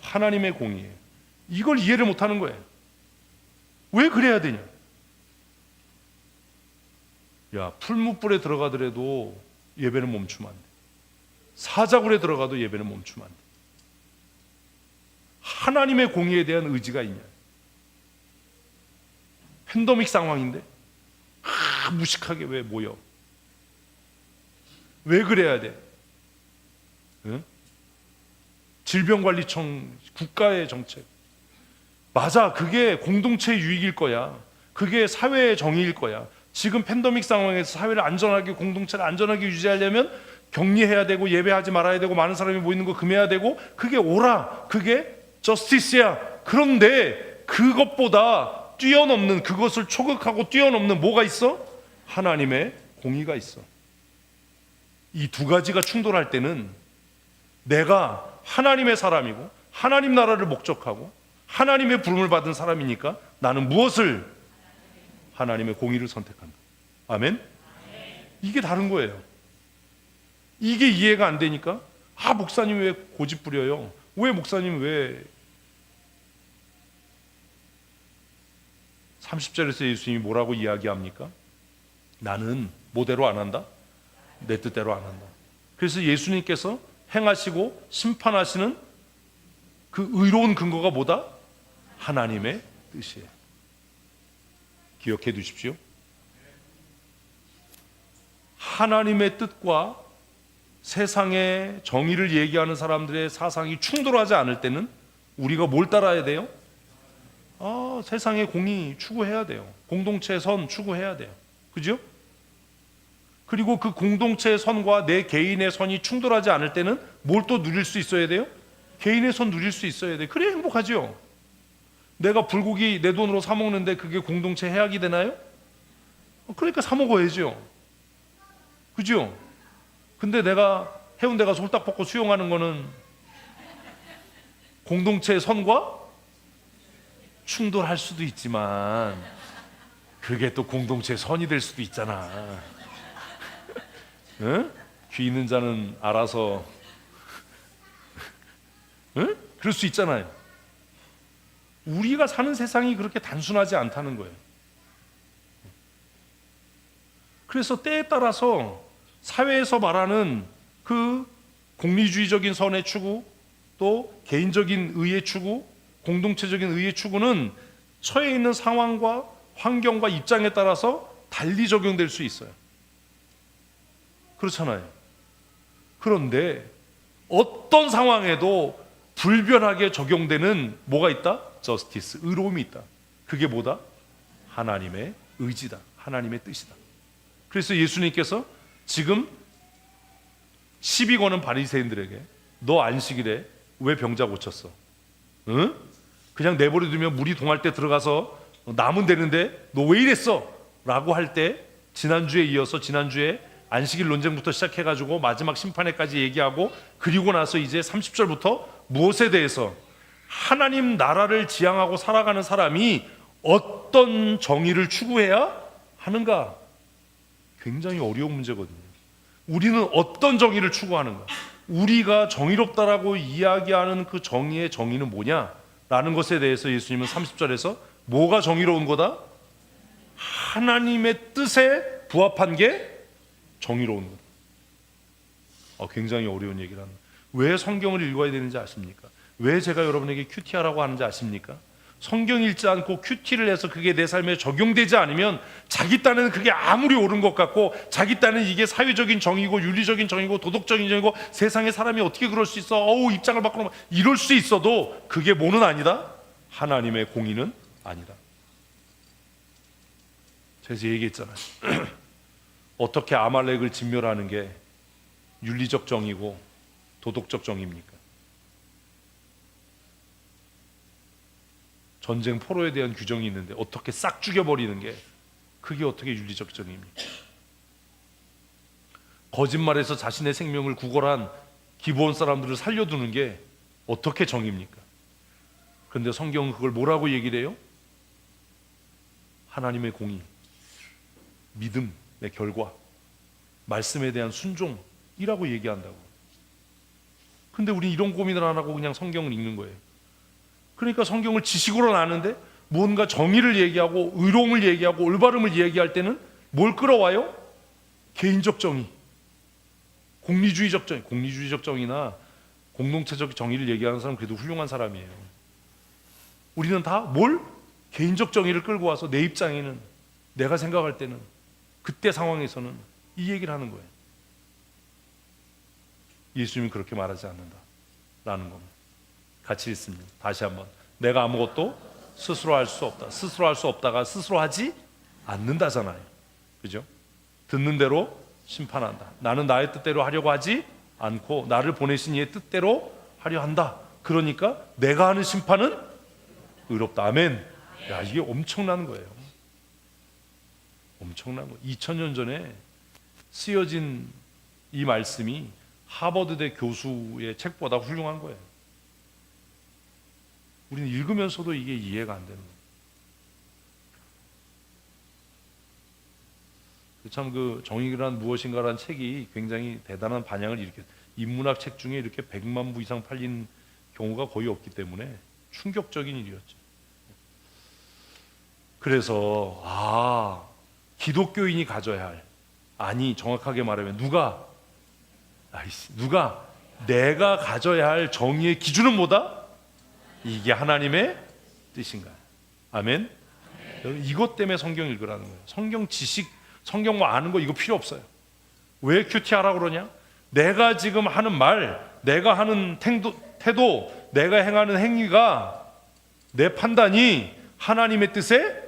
하나님의 공의예요. 이걸 이해를 못하는 거예요. 왜 그래야 되냐? 야, 풀무불에 들어가더라도 예배는 멈추면 안 돼. 사자굴에 들어가도 예배는 멈추면 안 돼. 하나님의 공의에 대한 의지가 있냐? 팬데믹 상황인데 무식하게 왜 모여? 왜 그래야 돼? 응? 질병관리청, 국가의 정책. 맞아, 그게 공동체의 유익일 거야. 그게 사회의 정의일 거야. 지금 팬데믹 상황에서 사회를 안전하게, 공동체를 안전하게 유지하려면 격리해야 되고 예배하지 말아야 되고 많은 사람이 모이는 거 금해야 되고 그게 옳아, 그게 저스티스야. 그런데 그것보다 뛰어넘는, 그것을 초극하고 뛰어넘는 뭐가 있어? 하나님의 공의가 있어. 이 두 가지가 충돌할 때는 내가 하나님의 사람이고 하나님 나라를 목적하고 하나님의 부름을 받은 사람이니까 나는 무엇을? 하나님의 공의를 선택한다. 아멘? 이게 다른 거예요. 이게 이해가 안 되니까 목사님 왜 고집 부려요? 왜 목사님 왜 30절에서 예수님이 뭐라고 이야기합니까? 나는 뭐대로 안 한다? 내 뜻대로 안 한다. 그래서 예수님께서 행하시고 심판하시는 그 의로운 근거가 뭐다? 하나님의 뜻이에요. 기억해 두십시오. 하나님의 뜻과 세상의 정의를 얘기하는 사람들의 사상이 충돌하지 않을 때는 우리가 뭘 따라야 돼요? 세상의 공의 추구해야 돼요. 공동체의 선 추구해야 돼요. 그죠? 그리고 그 공동체의 선과 내 개인의 선이 충돌하지 않을 때는 뭘 또 누릴 수 있어야 돼요? 개인의 선 누릴 수 있어야 돼요. 그래야 행복하죠. 내가 불고기 내 돈으로 사 먹는데 그게 공동체 해악이 되나요? 그러니까 사 먹어야죠. 그죠? 근데 내가 해운대 가서 홀딱 벗고 수영하는 거는 공동체의 선과 충돌할 수도 있지만 그게 또 공동체의 선이 될 수도 있잖아. 응? 귀 있는 자는 알아서, 응? 그럴 수 있잖아요. 우리가 사는 세상이 그렇게 단순하지 않다는 거예요. 그래서 때에 따라서 사회에서 말하는 그 공리주의적인 선의 추구, 또 개인적인 의의 추구, 공동체적인 의의 추구는 처해 있는 상황과 환경과 입장에 따라서 달리 적용될 수 있어요. 그렇잖아요. 그런데 어떤 상황에도 불변하게 적용되는 뭐가 있다? 저스티스, 의로움이 있다. 그게 뭐다? 하나님의 의지다. 하나님의 뜻이다. 그래서 예수님께서 지금 시비 거는 바리새인들에게 너 안식일에 왜 병자 고쳤어? 응? 그냥 내버려 두면 물이 동할 때 들어가서 나면 되는데 너 왜 이랬어? 라고 할 때 지난주에 이어서 지난주에 안식일 논쟁부터 시작해가지고 마지막 심판회까지 얘기하고 그리고 나서 이제 30절부터 무엇에 대해서 하나님 나라를 지향하고 살아가는 사람이 어떤 정의를 추구해야 하는가? 굉장히 어려운 문제거든요. 우리는 어떤 정의를 추구하는가? 우리가 정의롭다라고 이야기하는 그 정의의 정의는 뭐냐라는 것에 대해서 예수님은 30절에서 뭐가 정의로운 거다? 하나님의 뜻에 부합한 게 정의로운 거다. 굉장히 어려운 얘기를 합니다. 왜 성경을 읽어야 되는지 아십니까? 왜 제가 여러분에게 큐티하라고 하는지 아십니까? 성경 읽지 않고 큐티를 해서 그게 내 삶에 적용되지 않으면 자기 딴에는 그게 아무리 옳은 것 같고 자기 딴에는 이게 사회적인 정의고 윤리적인 정의고 도덕적인 정의고 세상의 사람이 어떻게 그럴 수 있어? 입장을 바꾸는 이럴 수 있어도 그게 뭐는 아니다? 하나님의 공의는 아니다. 제가 얘기했잖아요. 어떻게 아말렉을 진멸하는 게 윤리적 정의고 도덕적 정의입니까? 전쟁 포로에 대한 규정이 있는데 어떻게 싹 죽여버리는 게 그게 어떻게 윤리적 정의입니까? 거짓말해서 자신의 생명을 구걸한 기브온 사람들을 살려두는 게 어떻게 정의입니까? 그런데 성경은 그걸 뭐라고 얘기를 해요? 하나님의 공의, 믿음의 결과, 말씀에 대한 순종이라고 얘기한다고. 근데 우리 이런 고민을 안 하고 그냥 성경을 읽는 거예요. 그러니까 성경을 지식으로는 아는데 뭔가 정의를 얘기하고 의로움을 얘기하고 올바름을 얘기할 때는 뭘 끌어와요? 개인적 정의, 공리주의적 정의. 공리주의적 정의나 공동체적 정의를 얘기하는 사람은 그래도 훌륭한 사람이에요. 우리는 다 뭘? 개인적 정의를 끌고 와서 내 입장에는, 내가 생각할 때는, 그때 상황에서는 이 얘기를 하는 거예요. 예수님은 그렇게 말하지 않는다라는 겁니다. 같이 읽습니다. 다시 한번. 내가 아무것도 스스로 할 수 없다. 스스로 할 수 없다가 스스로 하지 않는다잖아요. 그죠? 듣는 대로 심판한다. 나는 나의 뜻대로 하려고 하지 않고 나를 보내신 이의 뜻대로 하려 한다. 그러니까 내가 하는 심판은 의롭다. 아멘. 야, 이게 엄청난 거예요. 엄청난 거. 2000년 전에 쓰여진 이 말씀이 하버드대 교수의 책보다 훌륭한 거예요. 우리는 읽으면서도 이게 이해가 안 되는 거예요. 참 그 정의란 무엇인가라는 책이 굉장히 대단한 반향을 일으켰어요. 인문학 책 중에 이렇게 100만 부 이상 팔린 경우가 거의 없기 때문에 충격적인 일이었죠. 그래서 기독교인이 가져야 할, 아니 정확하게 말하면 누가 내가 가져야 할 정의의 기준은 뭐다? 이게 하나님의 뜻인가? 아멘. 이것 때문에 성경 읽으라는 거예요. 성경 지식, 성경 뭐 아는 거 이거 필요 없어요. 왜 큐티하라고 그러냐? 내가 지금 하는 말, 내가 하는 태도, 내가 행하는 행위가, 내 판단이 하나님의 뜻에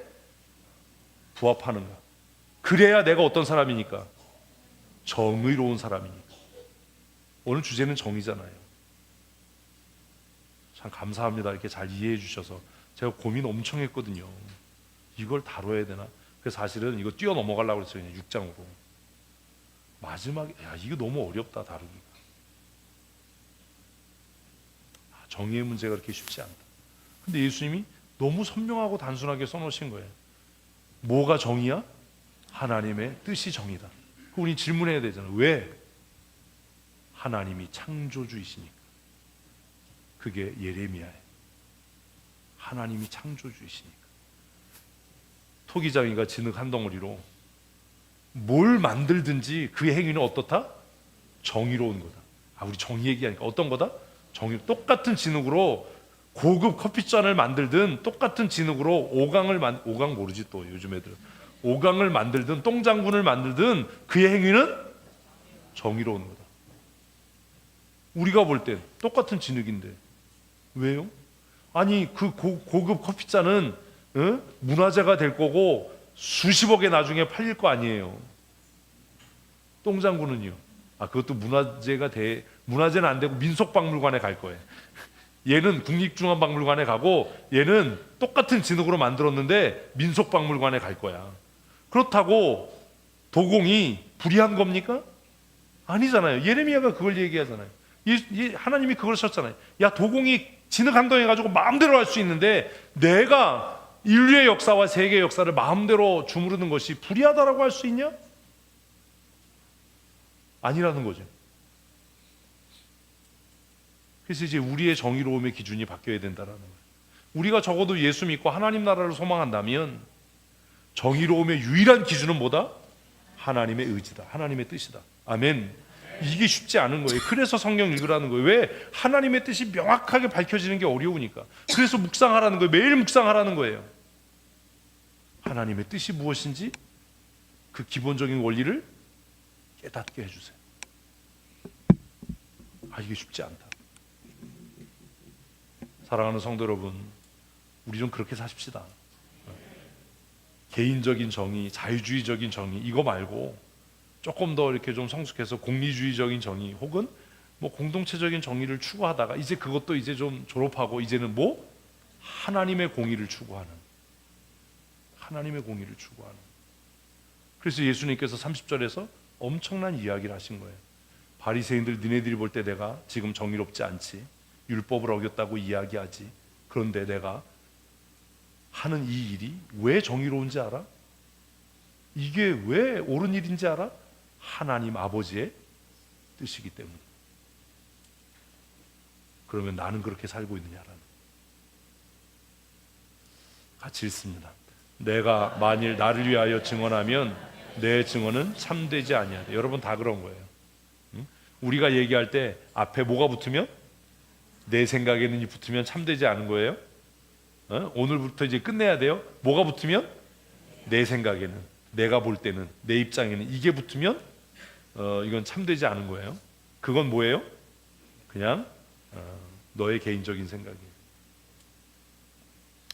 부합하는가? 그래야 내가 어떤 사람이니까? 정의로운 사람이니까. 오늘 주제는 정의잖아요. 참 감사합니다. 이렇게 잘 이해해 주셔서. 제가 고민 엄청 했거든요. 이걸 다뤄야 되나? 그래서 사실은 이거 뛰어 넘어가려고 그랬어요. 그냥 6장으로. 마지막에 이거 너무 어렵다 다루기가. 정의의 문제가 그렇게 쉽지 않다. 근데 예수님이 너무 선명하고 단순하게 써놓으신 거예요. 뭐가 정의야? 하나님의 뜻이 정의다. 우리 질문해야 되잖아요. 왜? 하나님이 창조주이시니까. 그게 예레미야예요. 하나님이 창조주이시니까. 토기장이가 진흙 한 덩어리로 뭘 만들든지 그 행위는 어떻다? 정의로운 거다. 우리 정의 얘기하니까 어떤 거다? 똑같은 진흙으로 고급 커피잔을 만들든, 똑같은 진흙으로 오강 모르지 또 요즘 애들은. 오강을 만들든 똥장군을 만들든 그의 행위는 정의로운 거다. 우리가 볼 땐 똑같은 진흙인데 왜요? 아니 그 고급 커피잔은 문화재가 될 거고 수십억에 나중에 팔릴 거 아니에요. 똥장군은요? 그것도 문화재는 안 되고 민속박물관에 갈 거예요. 얘는 국립중앙박물관에 가고 얘는 똑같은 진흙으로 만들었는데 민속박물관에 갈 거야. 그렇다고 도공이 불의한 겁니까? 아니잖아요. 예레미야가 그걸 얘기하잖아요. 하나님이 그걸 썼잖아요. 야, 도공이 진흙 한 덩이 가지고 마음대로 할 수 있는데 내가 인류의 역사와 세계의 역사를 마음대로 주무르는 것이 불의하다라고 할 수 있냐? 아니라는 거죠. 그래서 이제 우리의 정의로움의 기준이 바뀌어야 된다는 거예요. 우리가 적어도 예수 믿고 하나님 나라를 소망한다면 정의로움의 유일한 기준은 뭐다? 하나님의 의지다. 하나님의 뜻이다. 아멘. 이게 쉽지 않은 거예요. 그래서 성경 읽으라는 거예요. 왜? 하나님의 뜻이 명확하게 밝혀지는 게 어려우니까. 그래서 묵상하라는 거예요. 매일 묵상하라는 거예요. 하나님의 뜻이 무엇인지 그 기본적인 원리를 깨닫게 해주세요. 이게 쉽지 않다. 사랑하는 성도 여러분, 우리 좀 그렇게 사십시다. 개인적인 정의, 자유주의적인 정의 이거 말고 조금 더 이렇게 좀 성숙해서 공리주의적인 정의 혹은 뭐 공동체적인 정의를 추구하다가 이제 그것도 이제 좀 졸업하고 이제는 뭐 하나님의 공의를 추구하는, 하나님의 공의를 추구하는. 그래서 예수님께서 30절에서 엄청난 이야기를 하신 거예요. 바리새인들, 니네들이 볼 때 내가 지금 정의롭지 않지, 율법을 어겼다고 이야기하지, 그런데 내가 하는 이 일이 왜 정의로운지 알아? 이게 왜 옳은 일인지 알아? 하나님 아버지의 뜻이기 때문에. 그러면 나는 그렇게 살고 있느냐라는, 같이 읽습니다. 내가 만일 나를 위하여 증언하면 내 증언은 참되지 아니하다. 여러분 다 그런 거예요. 우리가 얘기할 때 앞에 뭐가 붙으면, 내 생각에는 이 붙으면 참되지 않은 거예요. 오늘부터 이제 끝내야 돼요. 뭐가 붙으면, 내 생각에는, 내가 볼 때는, 내 입장에는 이게 붙으면 이건 참되지 않은 거예요. 그건 뭐예요? 그냥 너의 개인적인 생각이에요.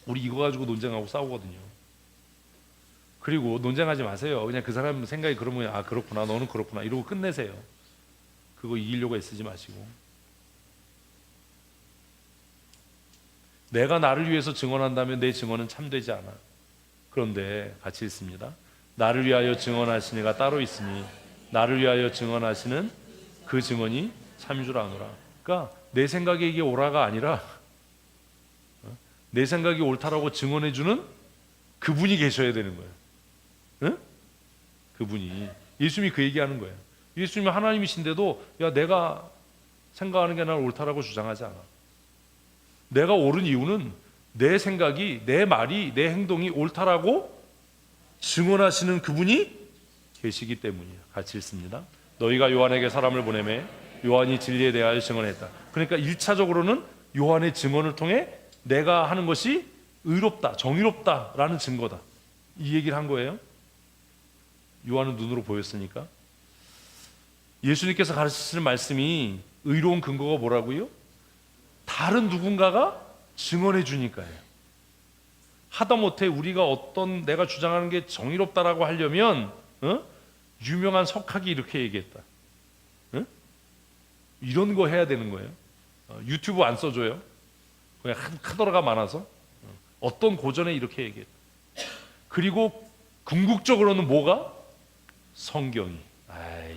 우리 이거 가지고 논쟁하고 싸우거든요. 그리고 논쟁하지 마세요. 그냥 그 사람 생각이 그러면 그렇구나, 너는 그렇구나 이러고 끝내세요. 그거 이기려고 애쓰지 마시고. 내가 나를 위해서 증언한다면 내 증언은 참되지 않아. 그런데 같이 읽습니다. 나를 위하여 증언하시는 이가 따로 있으니 나를 위하여 증언하시는 그 증언이 참인 줄 아노라. 그러니까 내 생각에 이게 옳아가 아니라 내 생각이 옳다라고 증언해주는 그분이 계셔야 되는 거예요. 응? 그분이, 예수님이 그 얘기하는 거예요. 예수님이 하나님이신데도 야, 내가 생각하는 게 나는 옳다라고 주장하지 않아. 내가 옳은 이유는 내 생각이, 내 말이, 내 행동이 옳다라고 증언하시는 그분이 계시기 때문이에요. 같이 읽습니다. 너희가 요한에게 사람을 보내매 요한이 진리에 대하여 증언했다. 그러니까 1차적으로는 요한의 증언을 통해 내가 하는 것이 의롭다, 정의롭다라는 증거다, 이 얘기를 한 거예요. 요한은 눈으로 보였으니까. 예수님께서 가르치시는 말씀이 의로운 근거가 뭐라고요? 다른 누군가가 증언해 주니까요. 하다못해 우리가 어떤, 내가 주장하는 게 정의롭다라고 하려면 유명한 석학이 이렇게 얘기했다, 이런 거 해야 되는 거예요. 유튜브 안 써줘요. 그냥 카더라가 많아서 어떤 고전에 이렇게 얘기했다. 그리고 궁극적으로는 뭐가? 성경이.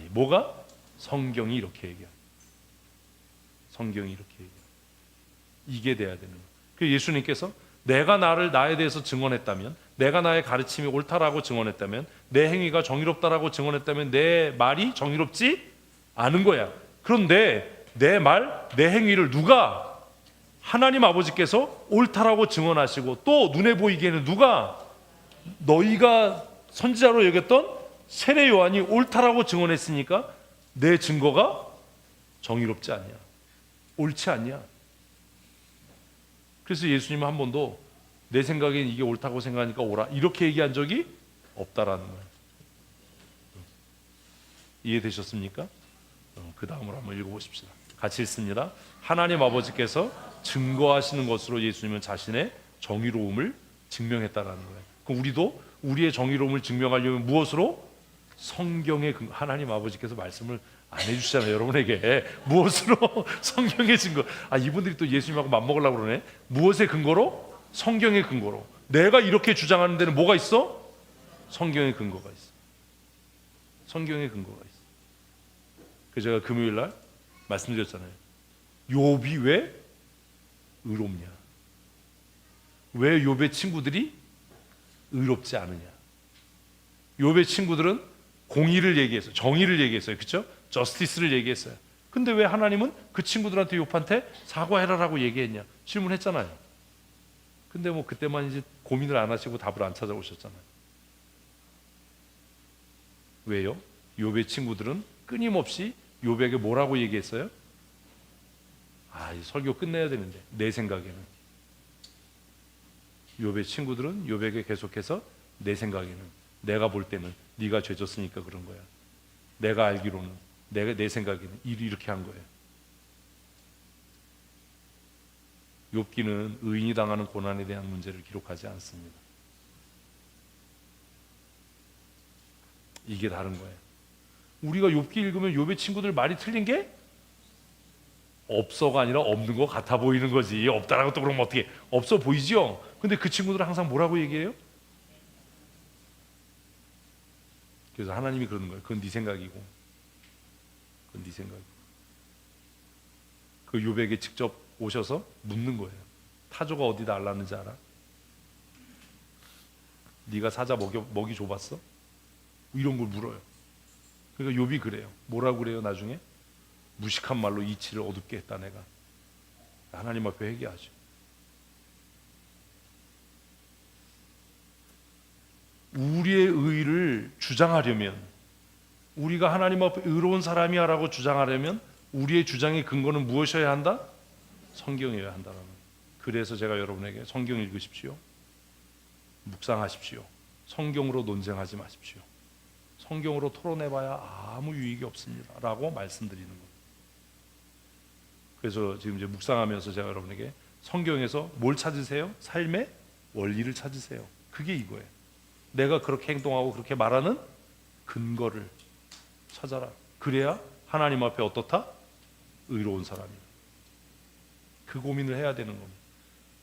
뭐가? 성경이 이렇게 얘기해. 성경이 이렇게 얘기해. 이게 돼야 되는 거예요. 그래서 예수님께서 내가 나에 대해서 증언했다면, 내가 나의 가르침이 옳다라고 증언했다면, 내 행위가 정의롭다라고 증언했다면 내 말이 정의롭지 않은 거야. 그런데 내 말, 내 행위를 누가? 하나님 아버지께서 옳다라고 증언하시고, 또 눈에 보이기에는 누가? 너희가 선지자로 여겼던 세례 요한이 옳다라고 증언했으니까 내 증거가 정의롭지 않냐, 옳지 않냐. 그래서 예수님은 한 번도 내 생각엔 이게 옳다고 생각하니까 옳아 이렇게 얘기한 적이 없다라는 거예요. 이해되셨습니까? 그 다음으로 한번 읽어보십시다. 같이 읽습니다. 하나님 아버지께서 증거하시는 것으로 예수님은 자신의 정의로움을 증명했다라는 거예요. 그럼 우리도 우리의 정의로움을 증명하려면 무엇으로? 성경의 근거. 하나님 아버지께서 말씀을 안 해주시잖아요, 여러분에게. 무엇으로? 성경의 증거. 이분들이 또 예수님하고 맞먹으려고 그러네. 무엇의 근거로? 성경의 근거로. 내가 이렇게 주장하는 데는 뭐가 있어? 성경의 근거가 있어. 성경의 근거가 있어. 그래서 제가 금요일 날 말씀드렸잖아요. 욥이 왜 의롭냐? 왜 욥의 친구들이 의롭지 않으냐? 욥의 친구들은 공의를 얘기했어요. 정의를 얘기했어요. 그렇죠? 저스티스를 얘기했어요. 근데 왜 하나님은 그 친구들한테 욥한테 사과해라라고 얘기했냐? 질문했잖아요. 근데 뭐 그때만 이제 고민을 안 하시고 답을 안 찾아오셨잖아요. 왜요? 욥의 친구들은 끊임없이 욥에게 뭐라고 얘기했어요? 이 설교 끝내야 되는데 내 생각에는 욥의 친구들은 욥에게 계속해서 내 생각에는 내가 볼 때는 네가 죄졌으니까 그런 거야. 내가 알기로는 내 생각에는 이렇게 한 거예요. 욥기는 의인이 당하는 고난에 대한 문제를 기록하지 않습니다. 이게 다른 거예요. 우리가 욥기 읽으면 욥의 친구들 말이 틀린 게 없어가 아니라 없는 것 같아 보이는 거지. 없다라고 또 그러면 어떻게 없어 보이죠? 근데 그 친구들은 항상 뭐라고 얘기해요? 그래서 하나님이 그러는 거예요. 그건 네 생각이고, 그건 네 생각이고. 그 욥에게 직접 오셔서 묻는 거예요. 타조가 어디다 알랐는지 알아? 네가 사자 먹이 줘봤어? 이런 걸 물어요. 그러니까 욥이 그래요. 뭐라고 그래요? 나중에 무식한 말로 이치를 어둡게 했다 내가. 하나님 앞에 회개하죠. 우리의 의를 주장하려면, 우리가 하나님 앞에 의로운 사람이야 라고 주장하려면 우리의 주장의 근거는 무엇이어야 한다? 성경이어야 한다는 거예요. 그래서 제가 여러분에게 성경 읽으십시오. 묵상하십시오. 성경으로 논쟁하지 마십시오. 성경으로 토론해봐야 아무 유익이 없습니다 라고 말씀드리는 거예요. 그래서 지금 이제 묵상하면서 제가 여러분에게 성경에서 뭘 찾으세요? 삶의 원리를 찾으세요. 그게 이거예요. 내가 그렇게 행동하고 그렇게 말하는 근거를 찾아라. 그래야 하나님 앞에 어떻다? 의로운 사람이다. 그 고민을 해야 되는 겁니다.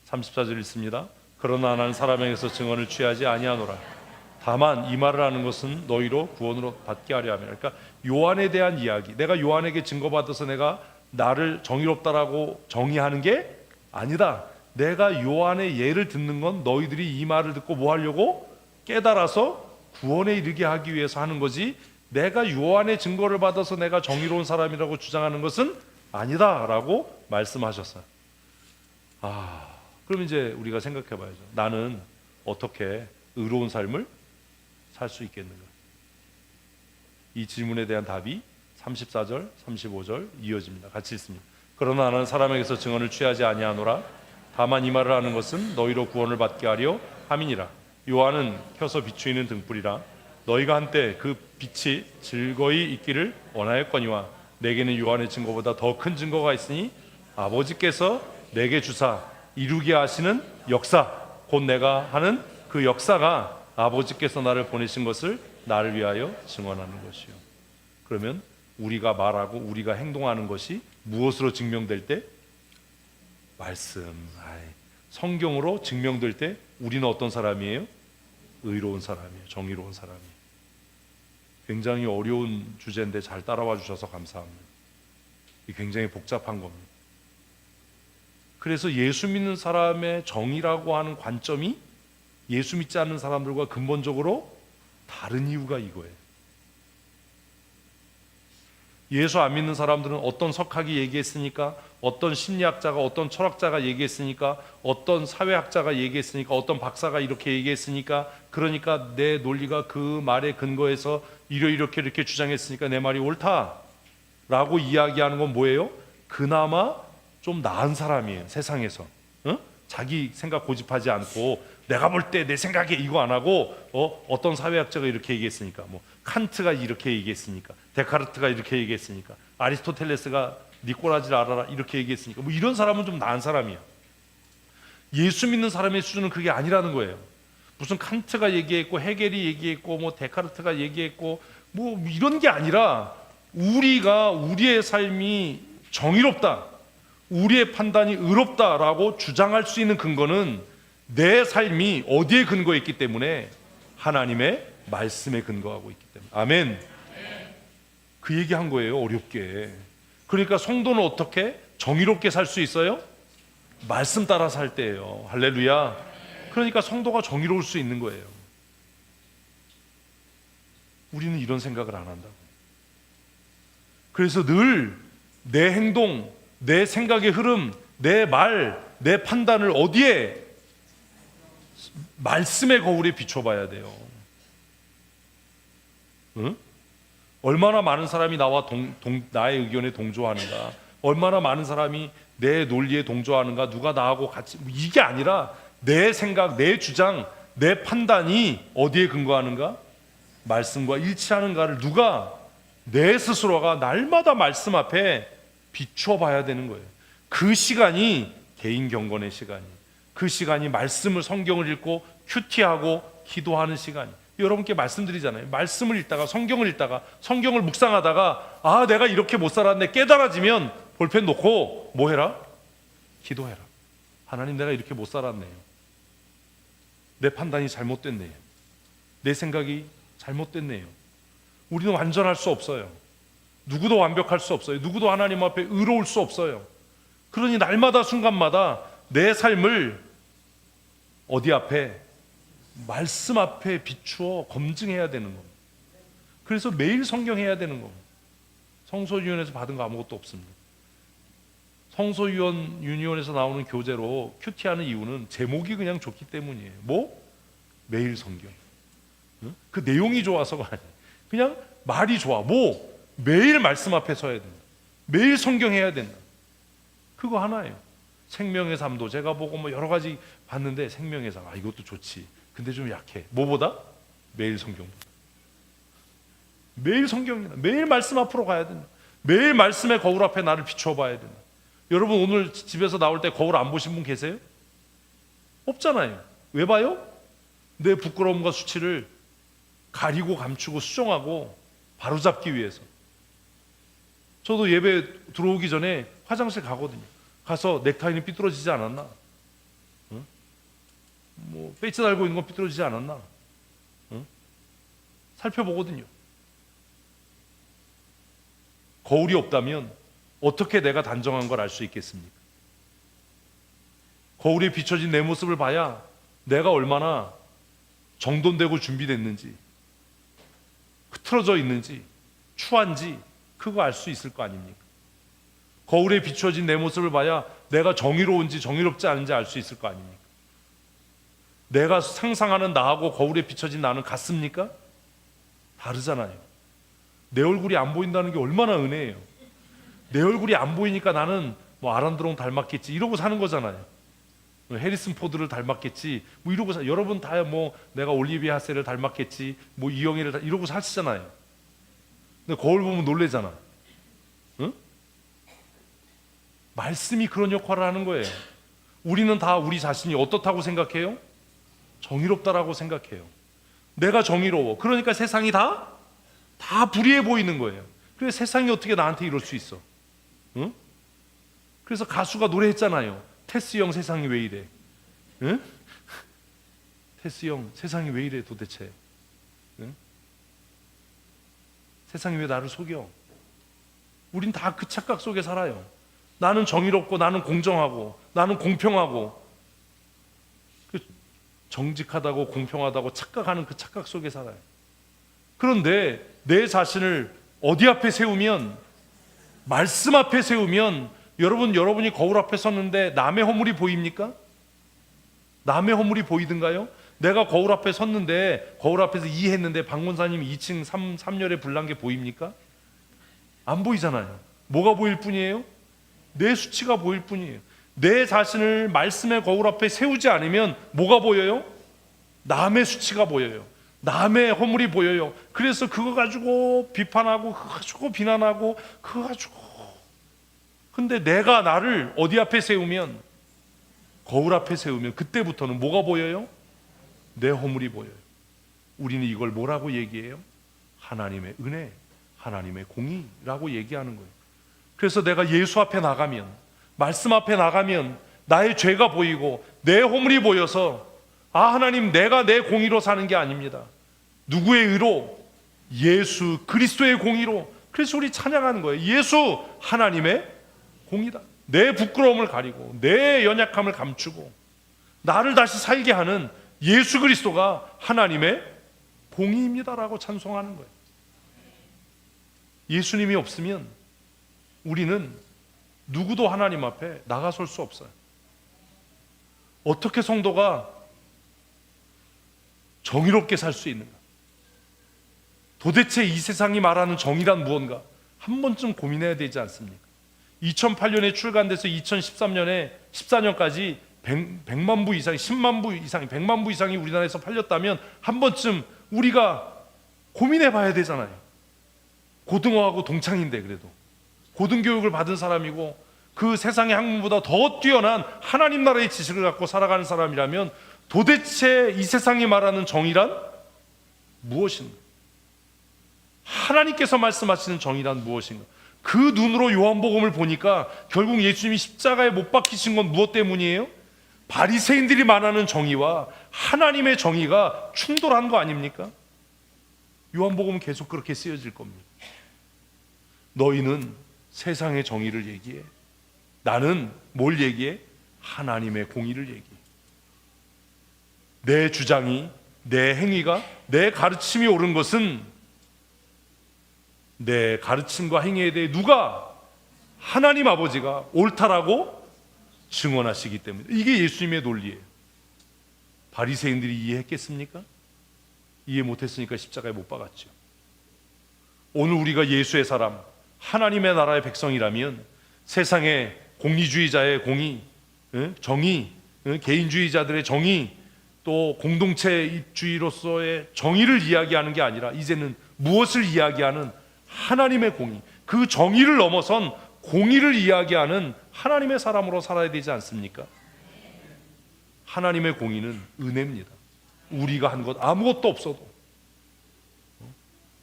34절 읽습니다. 그러나 나는 사람에게서 증언을 취하지 아니하노라. 다만 이 말을 하는 것은 너희로 구원으로 받게 하려 함이라. 그러니까 요한에 대한 이야기, 내가 요한에게 증거받아서 내가 나를 정의롭다라고 정의하는 게 아니다. 내가 요한의 예를 듣는 건 너희들이 이 말을 듣고 뭐 하려고? 깨달아서 구원에 이르게 하기 위해서 하는 거지, 내가 요한의 증거를 받아서 내가 정의로운 사람이라고 주장하는 것은 아니다 라고 말씀하셨어요. 그럼 이제 우리가 생각해 봐야죠. 나는 어떻게 의로운 삶을 살 수 있겠는가? 이 질문에 대한 답이 34절, 35절 이어집니다. 같이 읽습니다. 그러나 나는 사람에게서 증언을 취하지 아니하노라. 다만 이 말을 하는 것은 너희로 구원을 받게 하려 함이니라. 요한은 켜서 비추이는 등불이라. 너희가 한때 그 빛이 즐거이 있기를 원하였거니와 내게는 요한의 증거보다 더 큰 증거가 있으니 아버지께서 내게 주사 이루게 하시는 역사, 곧 내가 하는 그 역사가 아버지께서 나를 보내신 것을 나를 위하여 증언하는 것이요. 그러면 우리가 말하고 우리가 행동하는 것이 무엇으로 증명될 때? 말씀, 성경으로 증명될 때 우리는 어떤 사람이에요? 의로운 사람이에요. 정의로운 사람이에요. 굉장히 어려운 주제인데 잘 따라와 주셔서 감사합니다. 굉장히 복잡한 겁니다. 그래서 예수 믿는 사람의 정의라고 하는 관점이 예수 믿지 않는 사람들과 근본적으로 다른 이유가 이거예요. 예수 안 믿는 사람들은 어떤 석학이 얘기했으니까, 어떤 심리학자가, 어떤 철학자가 얘기했으니까, 어떤 사회학자가 얘기했으니까, 어떤 박사가 이렇게 얘기했으니까, 그러니까 내 논리가 그 말에 근거해서 이렇게 주장했으니까 내 말이 옳다라고 이야기하는 건 뭐예요? 그나마 좀 나은 사람이에요. 세상에서 자기 생각 고집하지 않고 내가 볼 때 내 생각에 이거 안 하고 어떤 사회학자가 이렇게 얘기했으니까, 뭐 칸트가 이렇게 얘기했으니까, 데카르트가 이렇게 얘기했으니까, 아리스토텔레스가 네 꼬라지를 알아라 이렇게 얘기했으니까, 뭐 이런 사람은 좀 나은 사람이야. 예수 믿는 사람의 수준은 그게 아니라는 거예요. 무슨 칸트가 얘기했고 헤겔이 얘기했고 뭐 데카르트가 얘기했고 뭐 이런 게 아니라, 우리가 우리의 삶이 정의롭다, 우리의 판단이 의롭다라고 주장할 수 있는 근거는 내 삶이 어디에 근거해 있기 때문에? 하나님의 말씀에 근거하고 있기 때문에. 아멘. 그 얘기한 거예요. 어렵게. 그러니까 성도는 어떻게 정의롭게 살 수 있어요? 말씀 따라 살 때예요. 할렐루야. 그러니까 성도가 정의로울 수 있는 거예요. 우리는 이런 생각을 안 한다고. 그래서 늘 내 행동, 내 생각의 흐름, 내 말, 내 판단을 어디에? 말씀의 거울에 비춰봐야 돼요. 응? 얼마나 많은 사람이 나와 나의 의견에 동조하는가, 얼마나 많은 사람이 내 논리에 동조하는가, 누가 나하고 같이, 이게 아니라 내 생각, 내 주장, 내 판단이 어디에 근거하는가? 말씀과 일치하는가를 누가? 내 스스로가 날마다 말씀 앞에 비춰봐야 되는 거예요. 그 시간이 개인 경건의 시간이에요. 그 시간이 말씀을, 성경을 읽고 큐티하고 기도하는 시간이에요. 여러분께 말씀드리잖아요. 말씀을 읽다가, 성경을 읽다가, 성경을 묵상하다가, 아, 내가 이렇게 못 살았네 깨달아지면 볼펜 놓고 뭐 해라? 기도해라. 하나님, 내가 이렇게 못 살았네요. 내 판단이 잘못됐네요. 내 생각이 잘못됐네요. 우리는 완전할 수 없어요. 누구도 완벽할 수 없어요. 누구도 하나님 앞에 의로울 수 없어요. 그러니 날마다 순간마다 내 삶을 어디 앞에? 말씀 앞에 비추어 검증해야 되는 겁니다. 그래서 매일 성경해야 되는 겁니다. 성소유원에서 받은 거 아무것도 없습니다. 성소유원에서 나오는 교재로 큐티하는 이유는 제목이 그냥 좋기 때문이에요. 뭐? 매일 성경. 그 내용이 좋아서가 아니에요. 그냥 말이 좋아. 뭐? 매일 말씀 앞에 서야 된다. 매일 성경해야 된다. 그거 하나예요. 생명의 삶도 제가 보고 뭐 여러 가지 봤는데, 생명의 삶, 아, 이것도 좋지. 근데 좀 약해. 뭐보다? 매일 성경보다. 매일 성경이다. 매일 말씀 앞으로 가야 된다. 매일 말씀의 거울 앞에 나를 비춰봐야 된다. 여러분, 오늘 집에서 나올 때 거울 안 보신 분 계세요? 없잖아요. 왜 봐요? 내 부끄러움과 수치를 가리고 감추고 수정하고 바로잡기 위해서. 저도 예배 들어오기 전에 화장실 가거든요. 가서 넥타이는 삐뚤어지지 않았나? 응? 뭐 배지 달고 있는 건 삐뚤어지지 않았나? 응? 살펴보거든요. 거울이 없다면 어떻게 내가 단정한 걸 알 수 있겠습니까? 거울에 비춰진 내 모습을 봐야 내가 얼마나 정돈되고 준비됐는지, 흐트러져 있는지, 추한지 그거 알 수 있을 거 아닙니까? 거울에 비춰진 내 모습을 봐야 내가 정의로운지 정의롭지 않은지 알 수 있을 거 아닙니까? 내가 상상하는 나하고 거울에 비춰진 나는 같습니까? 다르잖아요. 내 얼굴이 안 보인다는 게 얼마나 은혜예요. 내 얼굴이 안 보이니까 나는 뭐 아란드롱 닮았겠지 이러고 사는 거잖아요. 해리슨 포드를 닮았겠지 뭐 이러고 여러분 다 뭐 내가 올리비아 하세를 닮았겠지 뭐 이영애를 이러고 사시잖아요. 근데 거울 보면 놀래잖아. 응? 말씀이 그런 역할을 하는 거예요. 우리는 다 우리 자신이 어떻다고 생각해요? 정의롭다라고 생각해요. 내가 정의로워. 그러니까 세상이 다 불의해 보이는 거예요. 그래서 세상이 어떻게 나한테 이럴 수 있어? 응? 그래서 가수가 노래했잖아요. 테스 형 세상이 왜 이래? 응? 테스 형 세상이 왜 이래 도대체? 응? 세상이 왜 나를 속여? 우린 다 그 착각 속에 살아요. 나는 정의롭고 나는 공정하고 나는 공평하고 정직하다고 공평하다고 착각하는 그 착각 속에 살아요. 그런데 내 자신을 어디 앞에 세우면, 말씀 앞에 세우면, 여러분이 거울 앞에 섰는데 남의 허물이 보입니까? 남의 허물이 보이든가요? 내가 거울 앞에 섰는데 거울 앞에서 이해했는데 박문사님이 2층 3열에 불난 게 보입니까? 안 보이잖아요. 뭐가 보일 뿐이에요? 내 수치가 보일 뿐이에요. 내 자신을 말씀의 거울 앞에 세우지 않으면 뭐가 보여요? 남의 수치가 보여요. 남의 허물이 보여요. 그래서 그거 가지고 비판하고 그거 가지고 비난하고 그거 가지고. 근데 내가 나를 어디 앞에 세우면, 거울 앞에 세우면 그때부터는 뭐가 보여요? 내 허물이 보여요. 우리는 이걸 뭐라고 얘기해요? 하나님의 은혜, 하나님의 공의라고 얘기하는 거예요. 그래서 내가 예수 앞에 나가면, 말씀 앞에 나가면 나의 죄가 보이고 내 허물이 보여서, 아, 하나님, 내가 내 공의로 사는 게 아닙니다. 누구의 의로? 예수 그리스도의 공의로. 그래서 우리 찬양하는 거예요. 예수 하나님의 공의다. 내 부끄러움을 가리고 내 연약함을 감추고 나를 다시 살게 하는 예수 그리스도가 하나님의 공의입니다라고 찬송하는 거예요. 예수님이 없으면 우리는 누구도 하나님 앞에 나가설 수 없어요. 어떻게 성도가 정의롭게 살 수 있는가? 도대체 이 세상이 말하는 정의란 무언가? 한 번쯤 고민해야 되지 않습니까? 2008년에 출간돼서 2013년에 14년까지 100만 부 이상, 10만 부 이상, 100만 부 이상이 우리나라에서 팔렸다면 한 번쯤 우리가 고민해 봐야 되잖아요. 고등어하고 동창인데, 그래도 고등교육을 받은 사람이고 그 세상의 학문보다 더 뛰어난 하나님 나라의 지식을 갖고 살아가는 사람이라면 도대체 이 세상이 말하는 정의란 무엇인가? 하나님께서 말씀하시는 정의란 무엇인가? 그 눈으로 요한복음을 보니까 결국 예수님이 십자가에 못 박히신 건 무엇 때문이에요? 바리새인들이 말하는 정의와 하나님의 정의가 충돌한 거 아닙니까? 요한복음은 계속 그렇게 쓰여질 겁니다. 너희는 세상의 정의를 얘기해. 나는 뭘 얘기해? 하나님의 공의를 얘기해. 내 주장이, 내 행위가, 내 가르침이 옳은 것은 내 가르침과 행위에 대해 누가? 하나님 아버지가 옳다라고 증언하시기 때문에. 이게 예수님의 논리예요. 바리새인들이 이해했겠습니까? 이해 못했으니까 십자가에 못 박았죠. 오늘 우리가 예수의 사람, 하나님의 나라의 백성이라면 세상의 공리주의자의 공의, 정의, 개인주의자들의 정의, 또 공동체주의로서의 정의를 이야기하는 게 아니라 이제는 무엇을 이야기하는? 하나님의 공의, 그 정의를 넘어선 공의를 이야기하는 하나님의 사람으로 살아야 되지 않습니까? 하나님의 공의는 은혜입니다. 우리가 한 것 아무것도 없어도,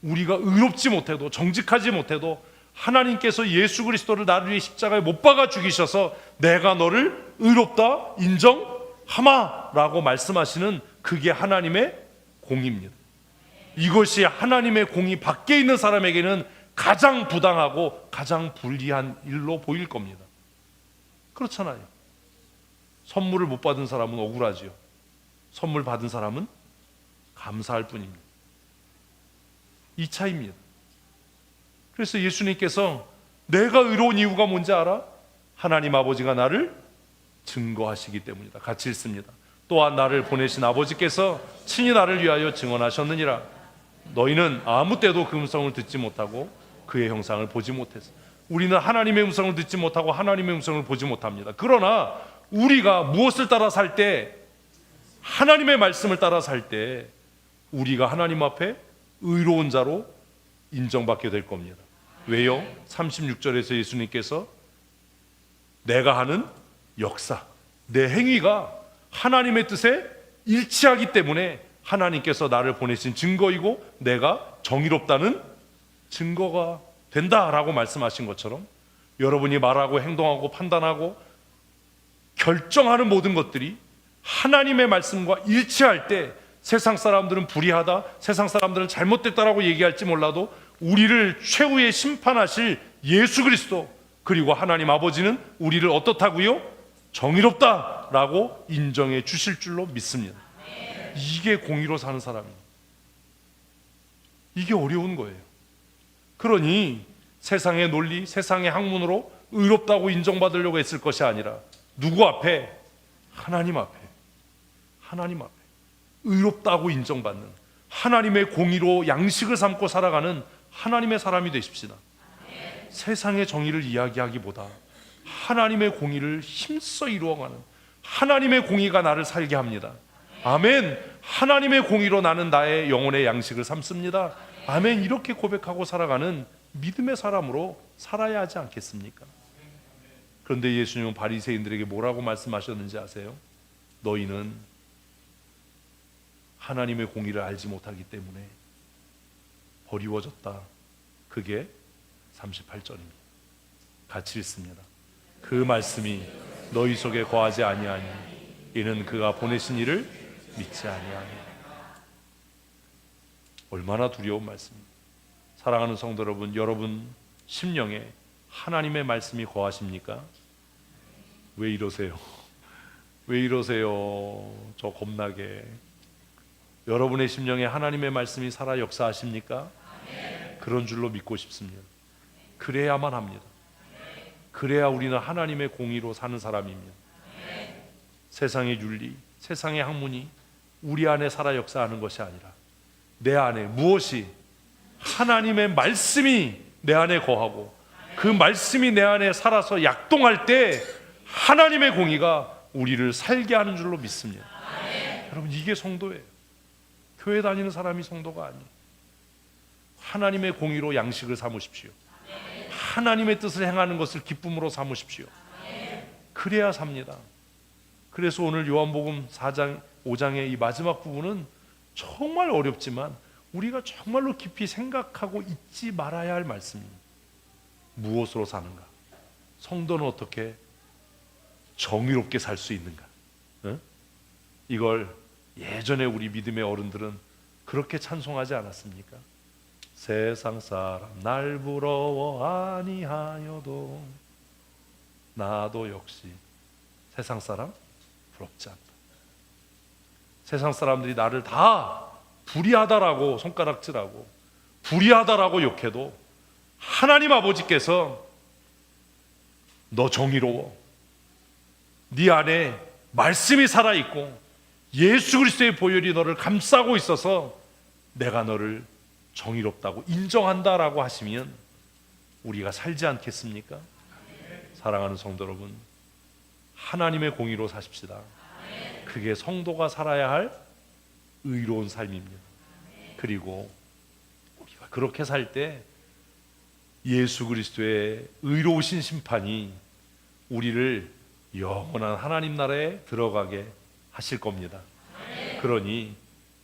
우리가 의롭지 못해도, 정직하지 못해도 하나님께서 예수 그리스도를 나를 위해 십자가에 못 박아 죽이셔서 내가 너를 의롭다 인정하마 라고 말씀하시는 그게 하나님의 공의입니다. 이것이 하나님의 공의 밖에 있는 사람에게는 가장 부당하고 가장 불리한 일로 보일 겁니다. 그렇잖아요. 선물을 못 받은 사람은 억울하지요. 선물 받은 사람은 감사할 뿐입니다. 이 차이입니다. 그래서 예수님께서 내가 의로운 이유가 뭔지 알아? 하나님 아버지가 나를 증거하시기 때문이다. 같이 읽습니다. 또한 나를 보내신 아버지께서 친히 나를 위하여 증언하셨느니라. 너희는 아무 때도 그 음성을 듣지 못하고 그의 형상을 보지 못했어. 우리는 하나님의 음성을 듣지 못하고 하나님의 음성을 보지 못합니다. 그러나 우리가 무엇을 따라 살 때, 하나님의 말씀을 따라 살 때 우리가 하나님 앞에 의로운 자로 인정받게 될 겁니다. 왜요? 36절에서 예수님께서 내가 하는 역사, 내 행위가 하나님의 뜻에 일치하기 때문에 하나님께서 나를 보내신 증거이고 내가 정의롭다는 증거가 된다라고 말씀하신 것처럼 여러분이 말하고 행동하고 판단하고 결정하는 모든 것들이 하나님의 말씀과 일치할 때 세상 사람들은 불의하다, 세상 사람들은 잘못됐다라고 얘기할지 몰라도 우리를 최후의 심판하실 예수 그리스도, 그리고 하나님 아버지는 우리를 어떻다고요? 정의롭다라고 인정해 주실 줄로 믿습니다. 이게 공의로 사는 사람이에요. 이게 어려운 거예요. 그러니 세상의 논리, 세상의 학문으로 의롭다고 인정받으려고 했을 것이 아니라 누구 앞에? 하나님 앞에, 하나님 앞에 의롭다고 인정받는, 하나님의 공의로 양식을 삼고 살아가는 하나님의 사람이 되십시다. 세상의 정의를 이야기하기보다 하나님의 공의를 힘써 이루어가는, 하나님의 공의가 나를 살게 합니다. 아멘. 하나님의 공의로 나는 나의 영혼의 양식을 삼습니다. 아멘. 이렇게 고백하고 살아가는 믿음의 사람으로 살아야 하지 않겠습니까? 그런데 예수님은 바리새인들에게 뭐라고 말씀하셨는지 아세요? 너희는 하나님의 공의를 알지 못하기 때문에 버리워졌다. 그게 38절입니다. 같이 읽습니다. 그 말씀이 너희 속에 거하지 아니하니 이는 그가 보내신 이를 믿지 아니하니. 얼마나 두려운 말씀입니다. 사랑하는 성도 여러분, 여러분 심령에 하나님의 말씀이 거하십니까? 왜 이러세요? 왜 이러세요? 저 겁나게. 여러분의 심령에 하나님의 말씀이 살아 역사하십니까? 그런 줄로 믿고 싶습니다. 그래야만 합니다. 그래야 우리는 하나님의 공의로 사는 사람입니다. 세상의 윤리, 세상의 학문이 우리 안에 살아 역사하는 것이 아니라 내 안에 무엇이 하나님의 말씀이 내 안에 거하고 그 말씀이 내 안에 살아서 약동할 때 하나님의 공의가 우리를 살게 하는 줄로 믿습니다. 여러분, 이게 성도예요. 교회 다니는 사람이 성도가 아니에요. 하나님의 공의로 양식을 삼으십시오. 하나님의 뜻을 행하는 것을 기쁨으로 삼으십시오. 그래야 삽니다. 그래서 오늘 요한복음 4장 5장의 이 마지막 부분은 정말 어렵지만 우리가 정말로 깊이 생각하고 잊지 말아야 할 말씀입니다. 무엇으로 사는가? 성도는 어떻게 정의롭게 살 수 있는가? 이걸 예전에 우리 믿음의 어른들은 그렇게 찬송하지 않았습니까? 세상 사람 날 부러워 아니하여도 나도 역시 세상 사람 부럽지 않다. 세상 사람들이 나를 다 불의하다라고 손가락질하고 불의하다라고 욕해도 하나님 아버지께서 너 정의로워, 네 안에 말씀이 살아있고 예수 그리스도의 보혈이 너를 감싸고 있어서 내가 너를 정의롭다고 인정한다라고 하시면 우리가 살지 않겠습니까? 사랑하는 성도 여러분, 하나님의 공의로 사십시다. 그게 성도가 살아야 할 의로운 삶입니다. 그리고 우리가 그렇게 살 때 예수 그리스도의 의로우신 심판이 우리를 영원한 하나님 나라에 들어가게 하실 겁니다. 그러니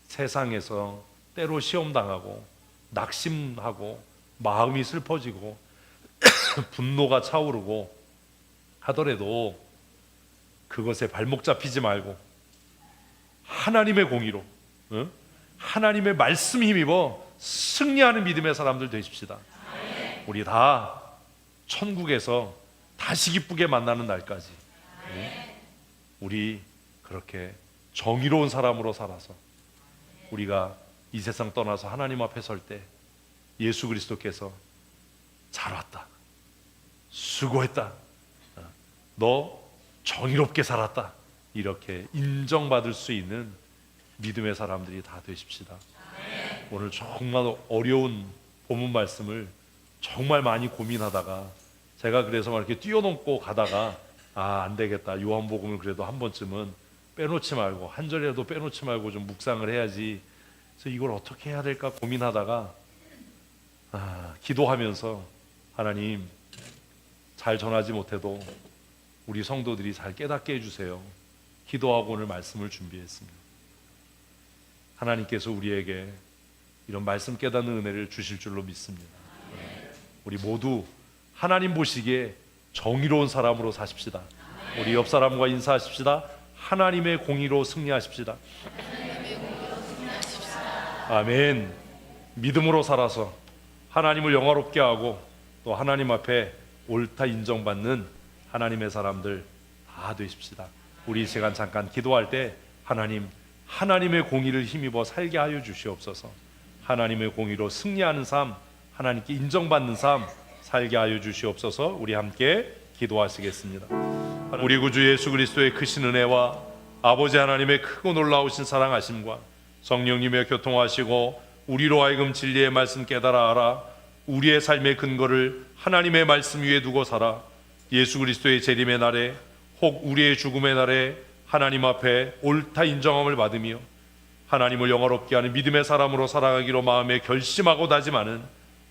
세상에서 때로 시험당하고 낙심하고 마음이 슬퍼지고 분노가 차오르고 하더라도 그것에 발목 잡히지 말고 하나님의 공의로, 하나님의 말씀 힘입어 승리하는 믿음의 사람들 되십시다. 우리 다 천국에서 다시 기쁘게 만나는 날까지 우리 그렇게 정의로운 사람으로 살아서 우리가 이 세상 떠나서 하나님 앞에 설 때 예수 그리스도께서 잘 왔다, 수고했다, 너 정의롭게 살았다, 이렇게 인정받을 수 있는 믿음의 사람들이 다 되십시다. 오늘 정말 어려운 본문 말씀을 정말 많이 고민하다가 제가 그래서 막 이렇게 뛰어넘고 가다가 안 되겠다, 요한복음을 그래도 한 번쯤은 빼놓지 말고 한 절이라도 빼놓지 말고 좀 묵상을 해야지. 그래서 이걸 어떻게 해야 될까 고민하다가 기도하면서 하나님, 잘 전하지 못해도 우리 성도들이 잘 깨닫게 해주세요. 기도하고 오늘 말씀을 준비했습니다. 하나님께서 우리에게 이런 말씀 깨닫는 은혜를 주실 줄로 믿습니다. 우리 모두 하나님 보시기에 정의로운 사람으로 사십시다. 우리 옆 사람과 인사하십시다. 하나님의 공의로 승리하십시다. 아멘. 믿음으로 살아서 하나님을 영화롭게 하고 또 하나님 앞에 옳다 인정받는 하나님의 사람들 다 되십시다. 우리 이 시간 잠깐 기도할 때 하나님의 공의를 힘입어 살게 하여 주시옵소서. 하나님의 공의로 승리하는 삶, 하나님께 인정받는 삶 살게 하여 주시옵소서. 우리 함께 기도하시겠습니다. 우리 구주 예수 그리스도의 크신 은혜와 아버지 하나님의 크고 놀라우신 사랑하심과 성령님의 교통하시고 우리로 하여금 진리의 말씀 깨달아 알아 우리의 삶의 근거를 하나님의 말씀 위에 두고 살아 예수 그리스도의 재림의 날에 혹 우리의 죽음의 날에 하나님 앞에 옳다 인정함을 받으며 하나님을 영화롭게 하는 믿음의 사람으로 살아가기로 마음에 결심하고 다짐하는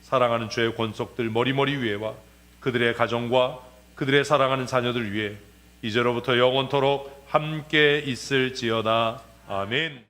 사랑하는 주의 권속들 머리머리 위에와 그들의 가정과 그들의 사랑하는 자녀들 위에 이제로부터 영원토록 함께 있을지어다. 아멘.